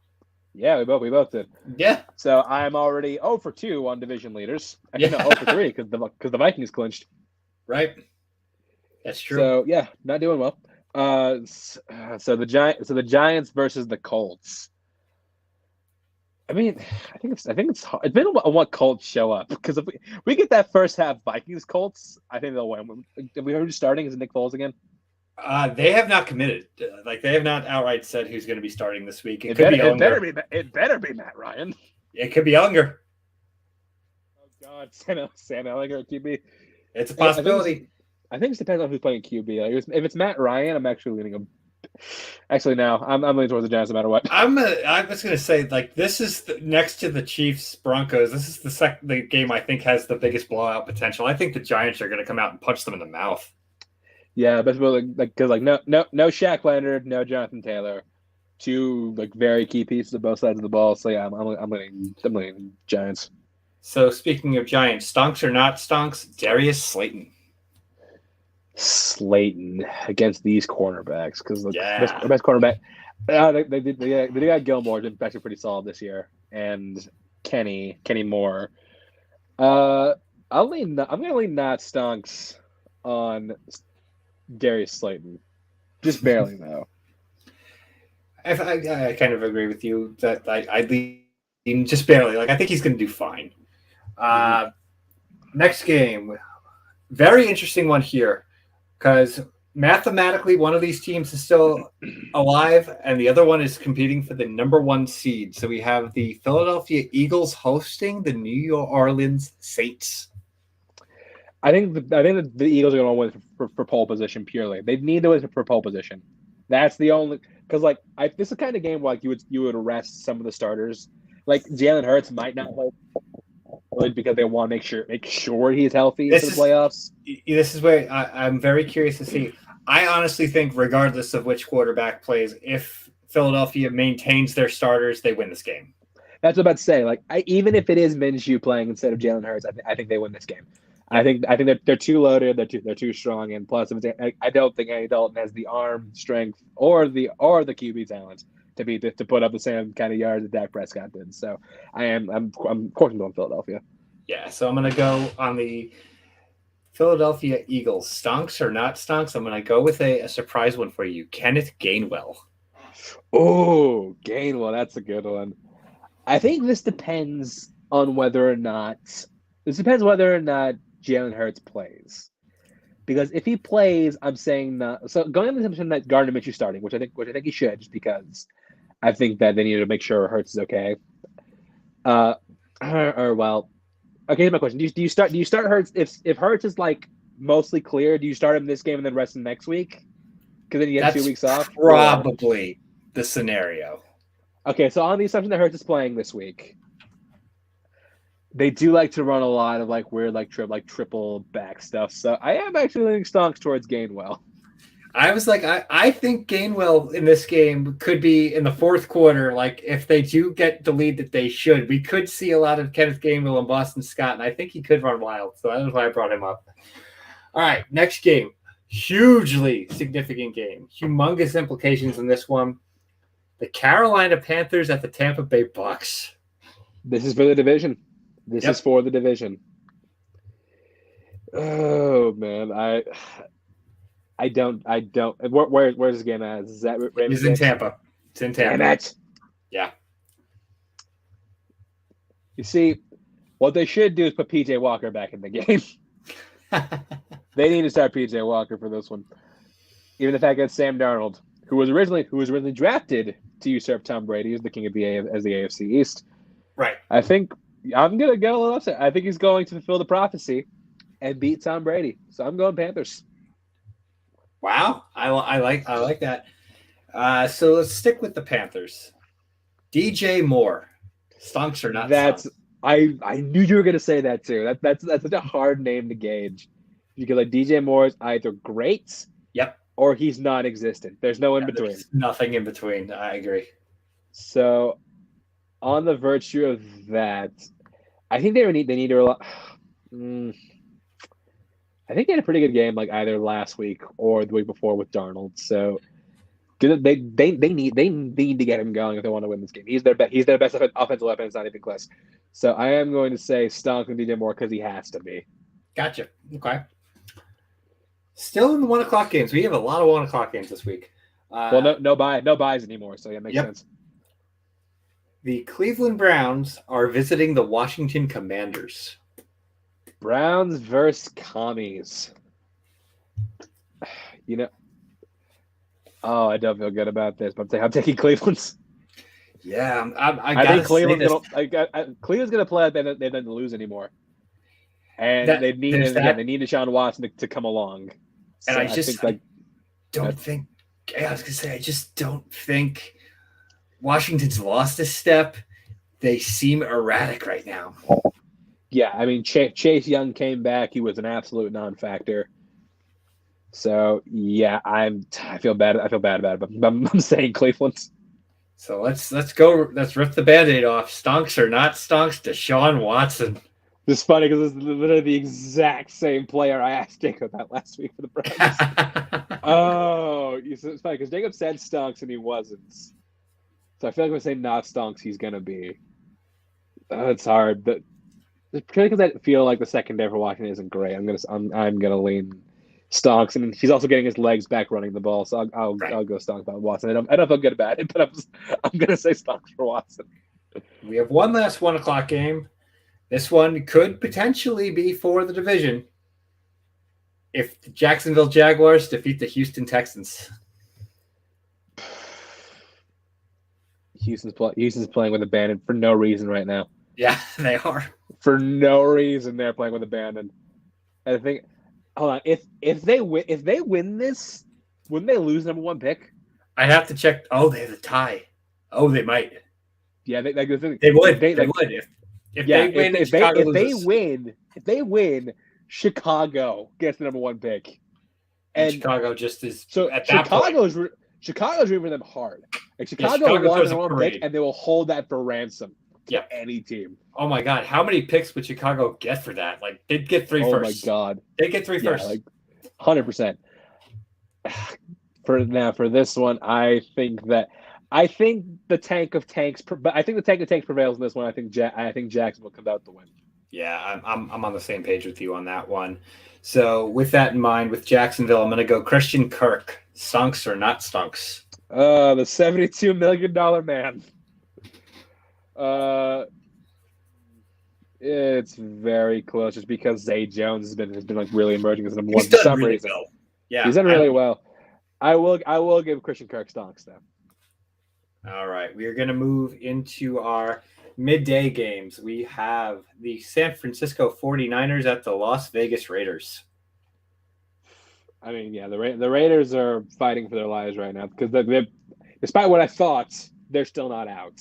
Yeah, we both did. Yeah. So I'm already 0 for 2 on division leaders. Actually, no, 0 for 3 because the Vikings clinched. Right. That's true. So yeah, not doing well. So the Giants versus the Colts. I mean, I think it's hard. It's been on what Colts show up because if we get that first half Vikings Colts, I think they'll win. Have we heard who's starting? Is it Nick Foles again? They have not committed. They have not outright said who's going to be starting this week. It better be Matt Ryan. It could be Unger. Oh God, Sam Ellinger QB. It's a possibility. I think it depends on who's playing QB. Like if it's Matt Ryan, I'm actually leaning him. Actually, no, I'm leaning towards the Giants no matter what. I was going to say, this is next to the Chiefs Broncos. This is the game I think has the biggest blowout potential. I think the Giants are going to come out and punch them in the mouth. Yeah, but because no Shaq Leonard, no Jonathan Taylor, two very key pieces of both sides of the ball. So yeah, I'm leaning Giants. So speaking of Giants, stonks or not stonks, Darius Slayton against these cornerbacks because the best cornerback. They got Gilmore been actually pretty solid this year, and Kenny Moore. I'm gonna lean not stonks on Darius Slayton, just barely though. I kind of agree with you that I'd lean just barely. I think he's gonna do fine. Next game, very interesting one here. Because mathematically, one of these teams is still alive, and the other one is competing for the number 1 seed. So we have the Philadelphia Eagles hosting the New Orleans Saints. I think the Eagles are going to win for pole position purely. They need to win for pole position. That's the only because this is the kind of game where you would rest some of the starters. Like Jalen Hurts might not play because they want to make sure he's healthy for the playoffs. This is where I'm very curious to see. I honestly think, regardless of which quarterback plays, if Philadelphia maintains their starters, they win this game. That's what I'm about to say. Even if it is Minshew playing instead of Jalen Hurts, I think they win this game. I think they're too loaded. They're too strong, and plus, I don't think Andy Dalton has the arm strength or the QB talent to put up the same kind of yards that Dak Prescott did. So I'm courting going Philadelphia. Yeah, so I'm gonna go on the Philadelphia Eagles. Stonks or not stonks? I'm gonna go with a surprise one for you. Kenneth Gainwell. Oh, Gainwell, that's a good one. I think this depends whether or not Jalen Hurts plays. Because if he plays, I'm saying so going on the assumption that Gardner Minshew starting, which I think he should, just because I think that they need to make sure Hurts is okay. Or well, okay. Here's my question: Do you start Hurts if Hurts is like mostly clear? Do you start him this game and then rest him next week? Because then you get That's 2 weeks off. Or probably the scenario. okay, so on the assumption that Hurts is playing this week, they do like to run a lot of like weird like triple back stuff. So I am actually leaning stonks towards Gainwell. I was like, I think Gainwell in this game could be in the fourth quarter. Like, if they do get the lead that they should, we could see a lot of Kenneth Gainwell and Boston Scott, and I think he could run wild. So that was why I brought him up. All right, next game. Hugely significant game. Humongous implications in this one. The Carolina Panthers at the Tampa Bay Bucks. This is for the division. This Yep. is for the division. Oh man, I don't. Where's this game at? Is that He's in Tampa. It's in Tampa. Damn it. Yeah. You see, what they should do is put PJ Walker back in the game. They need to start PJ Walker for this one. Even the fact that Sam Darnold, who was originally drafted to usurp Tom Brady as the king of the AFC East. Right. I think I'm gonna go a little upset. I think he's going to fulfill the prophecy and beat Tom Brady. So I'm going Panthers. Wow, I like that. So let's stick with the Panthers. DJ Moore, stonks or not? That's stonks? I knew you were gonna say that too. That's such a hard name to gauge because like DJ Moore is either great, Yep, or he's non-existent. There's no in between. There's nothing in between. I agree. So, on the virtue of that, I think they need to. I think they had a pretty good game, like either last week or the week before with Darnold. So they need to get him going if they want to win this game. He's their best offensive weapon. It's not even close. So I am going to say Stonk and DJ Moore because he has to be. Gotcha. Okay. Still in the 1 o'clock games. We have a lot of 1 o'clock games this week. Well, no buys anymore. So yeah, makes sense. The Cleveland Browns are visiting the Washington Commanders. Browns versus Commies. You know, I don't feel good about this, but I'm taking Cleveland's. Yeah, I think Cleveland's going to play like they don't lose anymore, and they need Deshaun Watson to come along. And I just don't think. I was going to say I just don't think Washington's lost a step. They seem erratic right now. Yeah, I mean Chase Young came back; he was an absolute non-factor. So yeah, I feel bad. I feel bad about it, but I'm saying Cleveland. So let's go. Let's rip the Band-Aid off. Stonks or not stonks, Deshaun Watson. This is funny because it's literally the exact same player I asked Jacob about last week for the Browns. It's funny because Jacob said stonks and he wasn't. So I feel like when I say not stonks, he's gonna be. It's hard, but purely because I feel like the secondary for Washington isn't great. I'm gonna lean stonks, and he's also getting his legs back running the ball. So I'll go stonks about Watson. I don't feel good about it, but I'm gonna say stonks for Watson. We have one last 1 o'clock game. This one could potentially be for the division if the Jacksonville Jaguars defeat the Houston Texans. Houston's playing with abandon for no reason right now. Yeah, they are. For no reason, they're playing with abandon. I think. Hold on. If they win this, wouldn't they lose number one pick? I have to check. Oh, they have a tie. Oh, they might. Yeah, they would. They would. If they win, Chicago gets the number one pick, and Chicago just is. So at that Chicago's rooting for them hard. Like Chicago won the number one pick, and they will hold that for ransom. Yeah, any team. Oh my God, how many picks would Chicago get for that? Like they'd get three first. Oh my God, they'd get three first. Like 100%. For this one, I think the tank of tanks prevails in this one. I think Jacksonville comes out to win. Yeah, I'm on the same page with you on that one. So with that in mind, with Jacksonville, I'm going to go Christian Kirk. Stunks or not stunks? The $72 million man. It's very close, just because Zay Jones has been like really emerging as number one for some reason. Well. Yeah, he's done really well. I will give Christian Kirk stonks though. All right, we are going to move into our Midday games. We have the San Francisco 49ers at the Las Vegas Raiders. I mean, yeah, the Raiders are fighting for their lives right now because they're, despite what I thought, they're still not out.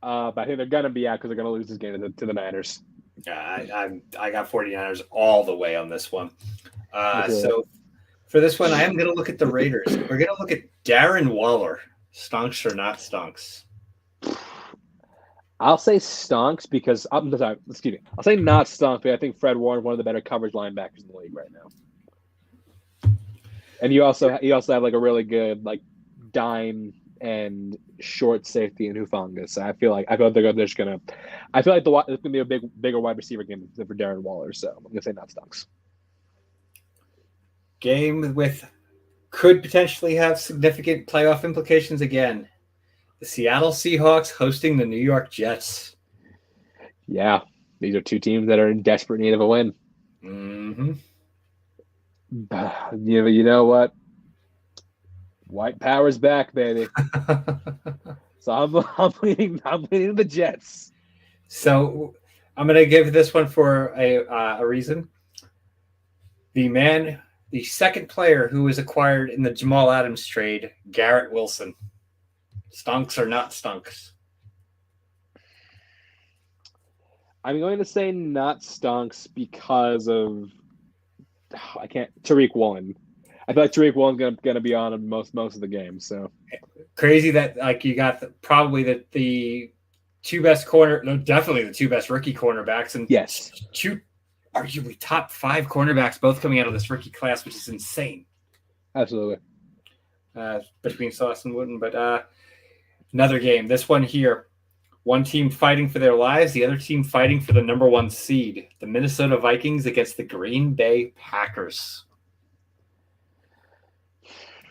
But I think they're gonna be out because they're gonna lose this game to the Niners. Yeah, I got 49ers all the way on this one. Okay. So for this one, I am going to look at the Raiders. We're going to look at Darren Waller. Stonks or not stonks? I'll say stonks because I'm sorry, excuse me. I'll say not stonks, but I think Fred Warren is one of the better coverage linebackers in the league right now. And you also have like a really good like dime and short safety in Hufanga. So I feel like they're just gonna. I feel like it's gonna be a bigger wide receiver game for Darren Waller. So I'm gonna say not stonks. Game with could potentially have significant playoff implications again. The Seattle Seahawks hosting the New York Jets. Yeah, these are two teams that are in desperate need of a win. Mm-hmm. You know what? White power's back, baby. So I'm leaning the Jets. So I'm going to give this one for a reason. The second player who was acquired in the Jamal Adams trade, Garrett Wilson. Stonks or not stonks? I'm going to say not stonks because of Tariq Woolen. I feel like Tariq Woolen's gonna be on most of the game. So crazy that like you got probably the two best definitely the two best rookie cornerbacks, and yes, two arguably top 5 cornerbacks both coming out of this rookie class, which is insane. Absolutely. Between Sauce and Wooden, but another game. This one here, one team fighting for their lives, the other team fighting for the number 1 seed. The Minnesota Vikings against the Green Bay Packers.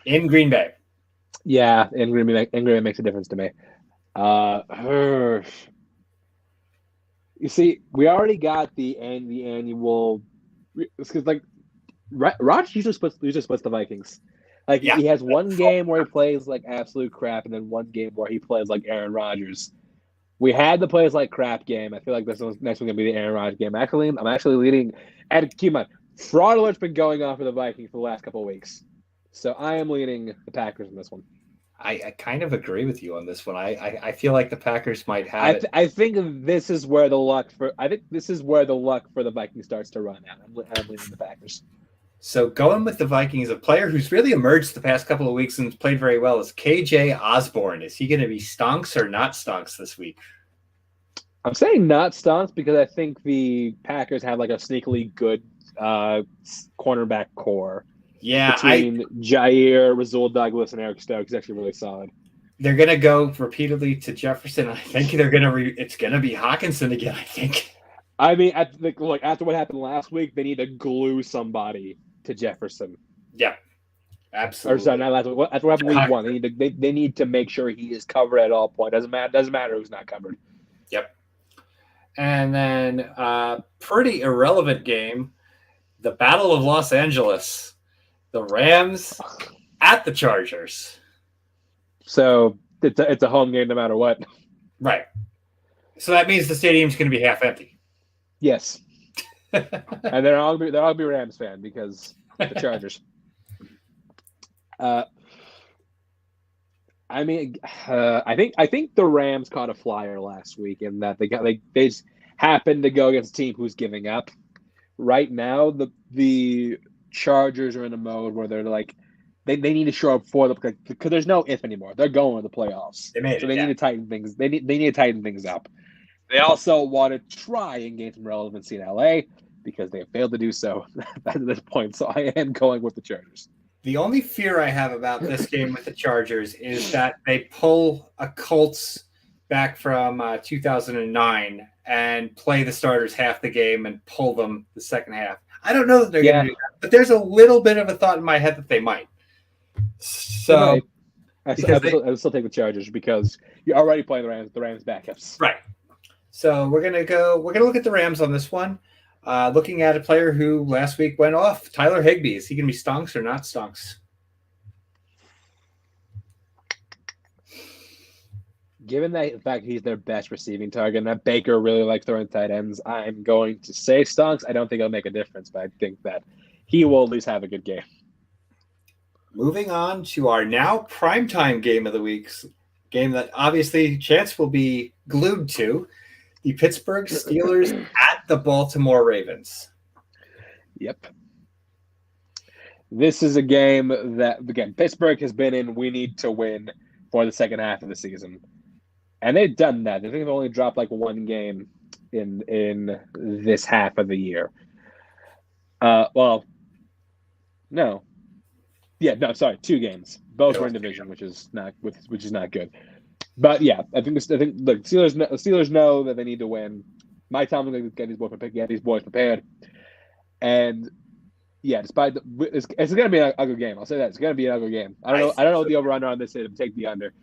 In Green Bay. Yeah, in Green Bay makes a difference to me. You see, we already got the annual because like Raj usually splits the Vikings. Like he has one game where he plays like absolute crap, and then one game where he plays like Aaron Rodgers. We had the plays like crap game. I feel like next one's gonna be the Aaron Rodgers game. I'm actually leading. And keep in mind, fraud alert's been going on for the Vikings for the last couple of weeks, so I am leading the Packers in this one. I kind of agree with you on this one. I feel like the Packers might have it. I think this is where the luck for the Vikings starts to run out. I'm leaning the Packers. So going with the Vikings, a player who's really emerged the past couple of weeks and played very well is KJ Osborne. Is he going to be stonks or not stonks this week? I'm saying not stonks because I think the Packers have like a sneakily good cornerback core. Yeah, between Jair, Rasul Douglas, and Eric Stokes is actually really solid. They're going to go repeatedly to Jefferson. I think they're going to it's going to be Hawkinson again, I think. I mean, after what happened last week, they need to glue somebody to Jefferson. Yeah, absolutely. Or sorry, not last week. After what happened week 1, they need to make sure he is covered at all points. Doesn't matter who's not covered. Yep. And then pretty irrelevant game, the Battle of Los Angeles. The Rams at the Chargers. So it's a home game no matter what. Right. So that means the stadium's going to be half empty. Yes. And they'll all be Rams fan because the Chargers. I think the Rams caught a flyer last week in that they just happened to go against a team who's giving up. Right now, the Chargers are in a mode where they're like they need to show up for because there's no if anymore. They're going to the playoffs. They need to tighten things. They need to tighten things up. They also want to try and gain some relevancy in LA because they have failed to do so at this point. So I am going with the Chargers. The only fear I have about this game with the Chargers is that they pull a Colts back from 2009 and play the starters half the game and pull them the second half. I don't know that they're going to do that, but there's a little bit of a thought in my head that they might. So I still take the Chargers because you're already playing the Rams backups. Right. So we're gonna look at the Rams on this one. Looking at a player who last week went off, Tyler Higbee. Is he gonna be stonks or not stonks? given that the fact he's their best receiving target and that Baker really likes throwing tight ends, I'm going to say Stunks. I don't think it'll make a difference, but I think that he will at least have a good game. Moving on to our now primetime game of the week, game that obviously Chance will be glued to, the Pittsburgh Steelers at the Baltimore Ravens. Yep. This is a game that, again, Pittsburgh has been in we need to win for the second half of the season. And they've done that. I think they've only dropped like one game in this half of the year. Well, no. Yeah, no, sorry, 2 games. Both were in division, which is not good. But yeah, I think look, Steelers know that they need to win. Mike Tomlin's going to get these boys prepared. And yeah, despite it's going to be an ugly game. I'll say that it's going to be an ugly game. I don't know what the over/under on this is. Take the under.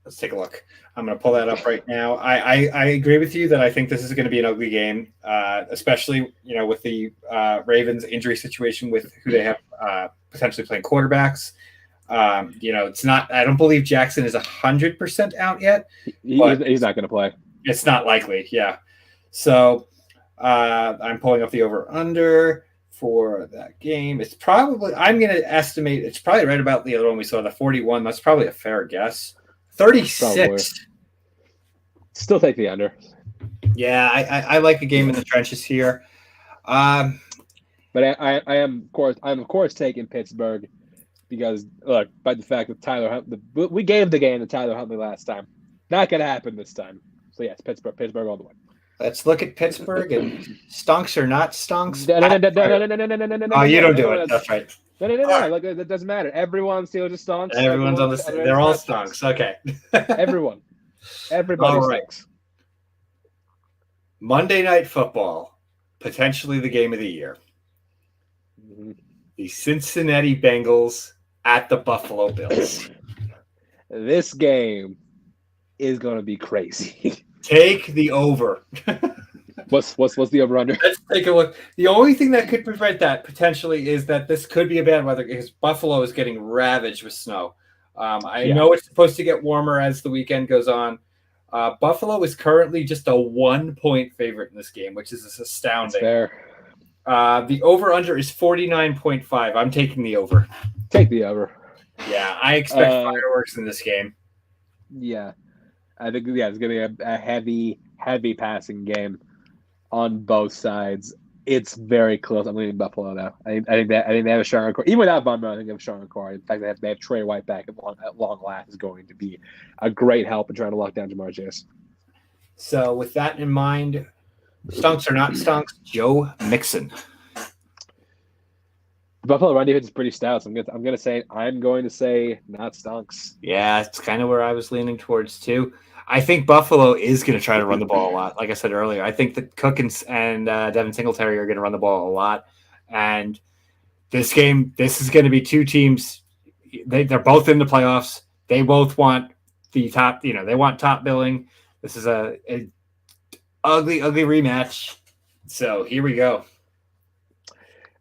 Let's take a look. I'm going to pull that up right now. I agree with you that I think this is going to be an ugly game, especially with the Ravens injury situation with who they have potentially playing quarterbacks. It's not. I don't believe Jackson is 100% out yet. He's not going to play. It's not likely. Yeah. So I'm pulling up the over/under for that game. It's probably. I'm going to estimate. It's probably right about the other one we saw, the 41. That's probably a fair guess. 36. Probably. Still take the under. Yeah, I like a game in the trenches here. But I am of course taking Pittsburgh because look, by the fact that Tyler Huntley, we gave the game to Tyler Huntley last time. Not going to happen this time. So yes, Pittsburgh all the way. Let's look at Pittsburgh and stunks or not stunks. No. Oh, you don't do it. That's right. No. Look, that doesn't matter. Everyone Steelers is stunks. Everyone's on the same. They're all stunks. Okay. Everybody stunks. Monday Night Football, potentially the game of the year. Mm-hmm. The Cincinnati Bengals at the Buffalo Bills. This game is going to be crazy. Take the over. What's the over-under? Let's take a look. The only thing that could prevent that potentially is that this could be a bad weather because Buffalo is getting ravaged with snow. I know it's supposed to get warmer as the weekend goes on. Buffalo is currently just a 1-point favorite in this game, which is astounding. That's fair. The over-under is 49.5. I'm taking the over. Take the over. Yeah, I expect fireworks in this game. Yeah. I think it's going to be a heavy passing game on both sides. It's very close. I'm leaning Buffalo though. I think they have a stronger core. Even without Von Miller, I think they have a stronger core. In fact, they have Trey White back at long last is going to be a great help in trying to lock down Jamar Chase. So with that in mind, stunks or not stunks, Joe Mixon. The Buffalo run defense is pretty stout. So I'm going to say not stunks. Yeah, it's kind of where I was leaning towards too. I think Buffalo is going to try to run the ball a lot. Like I said earlier, I think that Cook and Devin Singletary are going to run the ball a lot. And this game, this is going to be two teams. They're both in the playoffs. They both want the top, they want top billing. This is a ugly rematch. So here we go.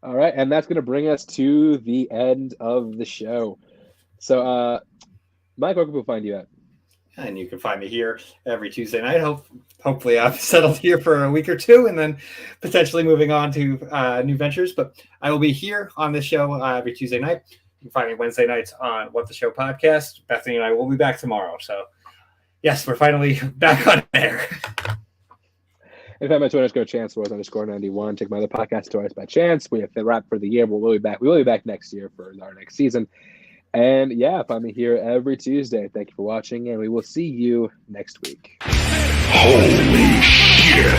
All right. And that's going to bring us to the end of the show. So, Mike, where can people find you at? And you can find me here every Tuesday night. Hopefully I've settled here for a week or two and then potentially moving on to new ventures. But I will be here on this show every Tuesday night. You can find me Wednesday nights on What the Show podcast. Bethany and I will be back tomorrow. So, yes, we're finally back on air. If I'm at Twitter, go Chance Wars _91. Check my other podcast, Twice by Chance. We have the wrap for the year. We'll be back. We will be back next year for our next season. And yeah, find me here every Tuesday. Thank you for watching, and we will see you next week. Holy shit.